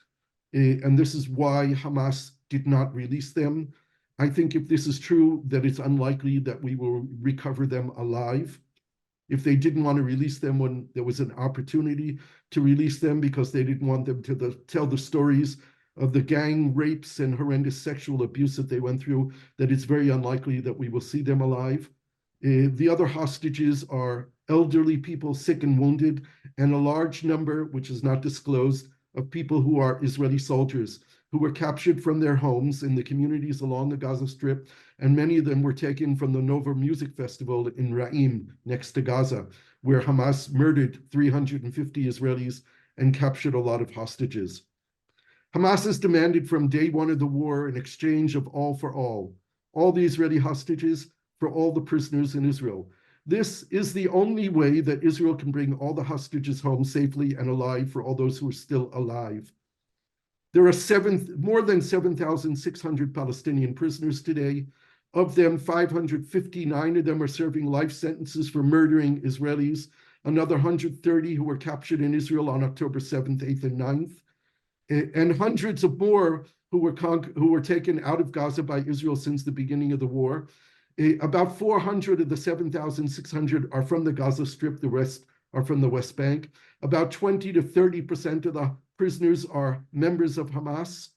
And this is why Hamas did not release them. I think if this is true, that it's unlikely that we will recover them alive. If they didn't want to release them when there was an opportunity to release them because they didn't want them to tell the stories of the gang rapes and horrendous sexual abuse that they went through, that it's very unlikely that we will see them alive. The other hostages are elderly people, sick and wounded, and a large number, which is not disclosed, of people who are Israeli soldiers who were captured from their homes in the communities along the Gaza Strip, and many of them were taken from the Nova Music Festival in Ra'im, next to Gaza, where Hamas murdered 350 Israelis and captured a lot of hostages. Hamas has demanded from day one of the war an exchange of all for all the Israeli hostages for all the prisoners in Israel. This is the only way that Israel can bring all the hostages home safely and alive for all those who are still alive. There are more than 7,600 Palestinian prisoners today. Of them, 559 of them are serving life sentences for murdering Israelis, another 130 who were captured in Israel on October 7th, 8th, and 9th, and hundreds of more who were taken out of Gaza by Israel since the beginning of the war. About 400 of the 7,600 are from the Gaza Strip. The rest are from the West Bank. About 20 to 30% of the prisoners are members of Hamas.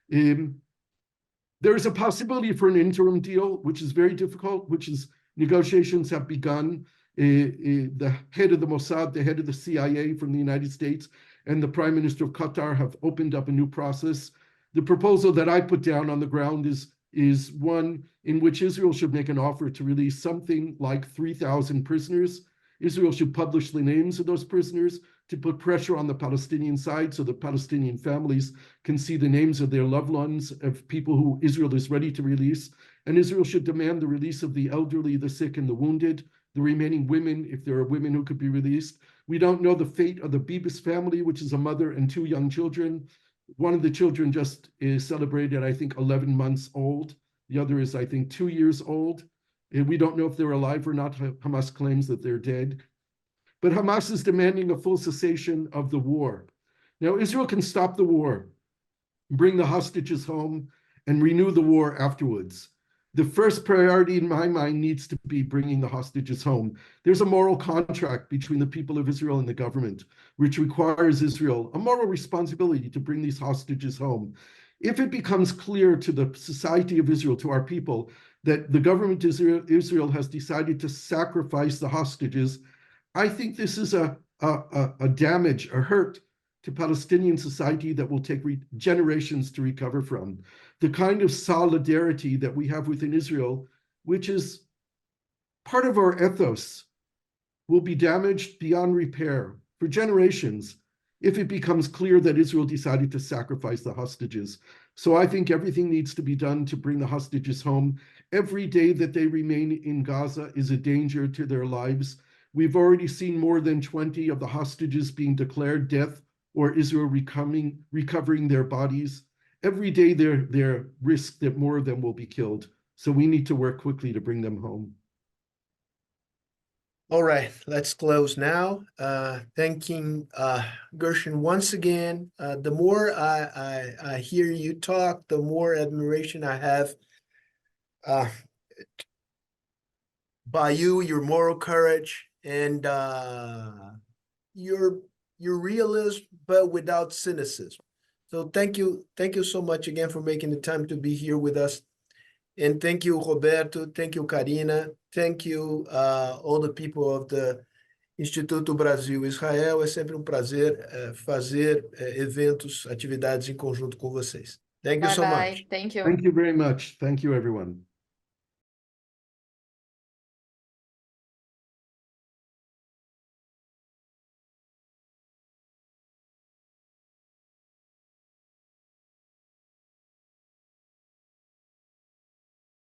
There is a possibility for an interim deal, which is very difficult, which is negotiations have begun. The head of the Mossad, the head of the CIA from the United States, and the Prime Minister of Qatar have opened up a new process. The proposal that I put down on the ground is one in which Israel should make an offer to release something like 3,000 prisoners. Israel should publish the names of those prisoners to put pressure on the Palestinian side so the Palestinian families can see the names of their loved ones, of people who Israel is ready to release. And Israel should demand the release of the elderly, the sick, and the wounded, the remaining women, if there are women who could be released. We don't know the fate of the Bibas family, which is a mother and 2 young children. One of the children just is celebrated, I think, 11 months old. The other is, I think, 2 years old. And we don't know if they're alive or not. Hamas claims that they're dead. But Hamas is demanding a full cessation of the war. Now, Israel can stop the war, bring the hostages home, and renew the war afterwards. The first priority in my mind needs to be bringing the hostages home. There's a moral contract between the people of Israel and the government, which requires Israel a moral responsibility to bring these hostages home. If it becomes clear to the society of Israel, to our people, that the government of Israel has decided to sacrifice the hostages, I think this is a damage, a hurt to Palestinian society that will take generations to recover from. The kind of solidarity that we have within Israel, which is part of our ethos, will be damaged beyond repair for generations if it becomes clear that Israel decided to sacrifice the hostages. So I think everything needs to be done to bring the hostages home. Every day that they remain in Gaza is a danger to their lives. We've already seen more than 20 of the hostages being declared death or Israel recovering their bodies. Every day they're risk that more of them will be killed. So we need to work quickly to bring them home. All right, let's close now. Thanking Gershon once again. The more I hear you talk, the more admiration I have by you, your moral courage, and your realism, but without cynicism. So thank you so much again for making the time to be here with us. And thank you, Roberto. Thank you, Karina. Thank you, all the people of the Instituto Brasil-Israel. É sempre um prazer fazer eventos, atividades em conjunto com vocês. Thank you so much. Thank you. Thank you very much. Thank you, everyone.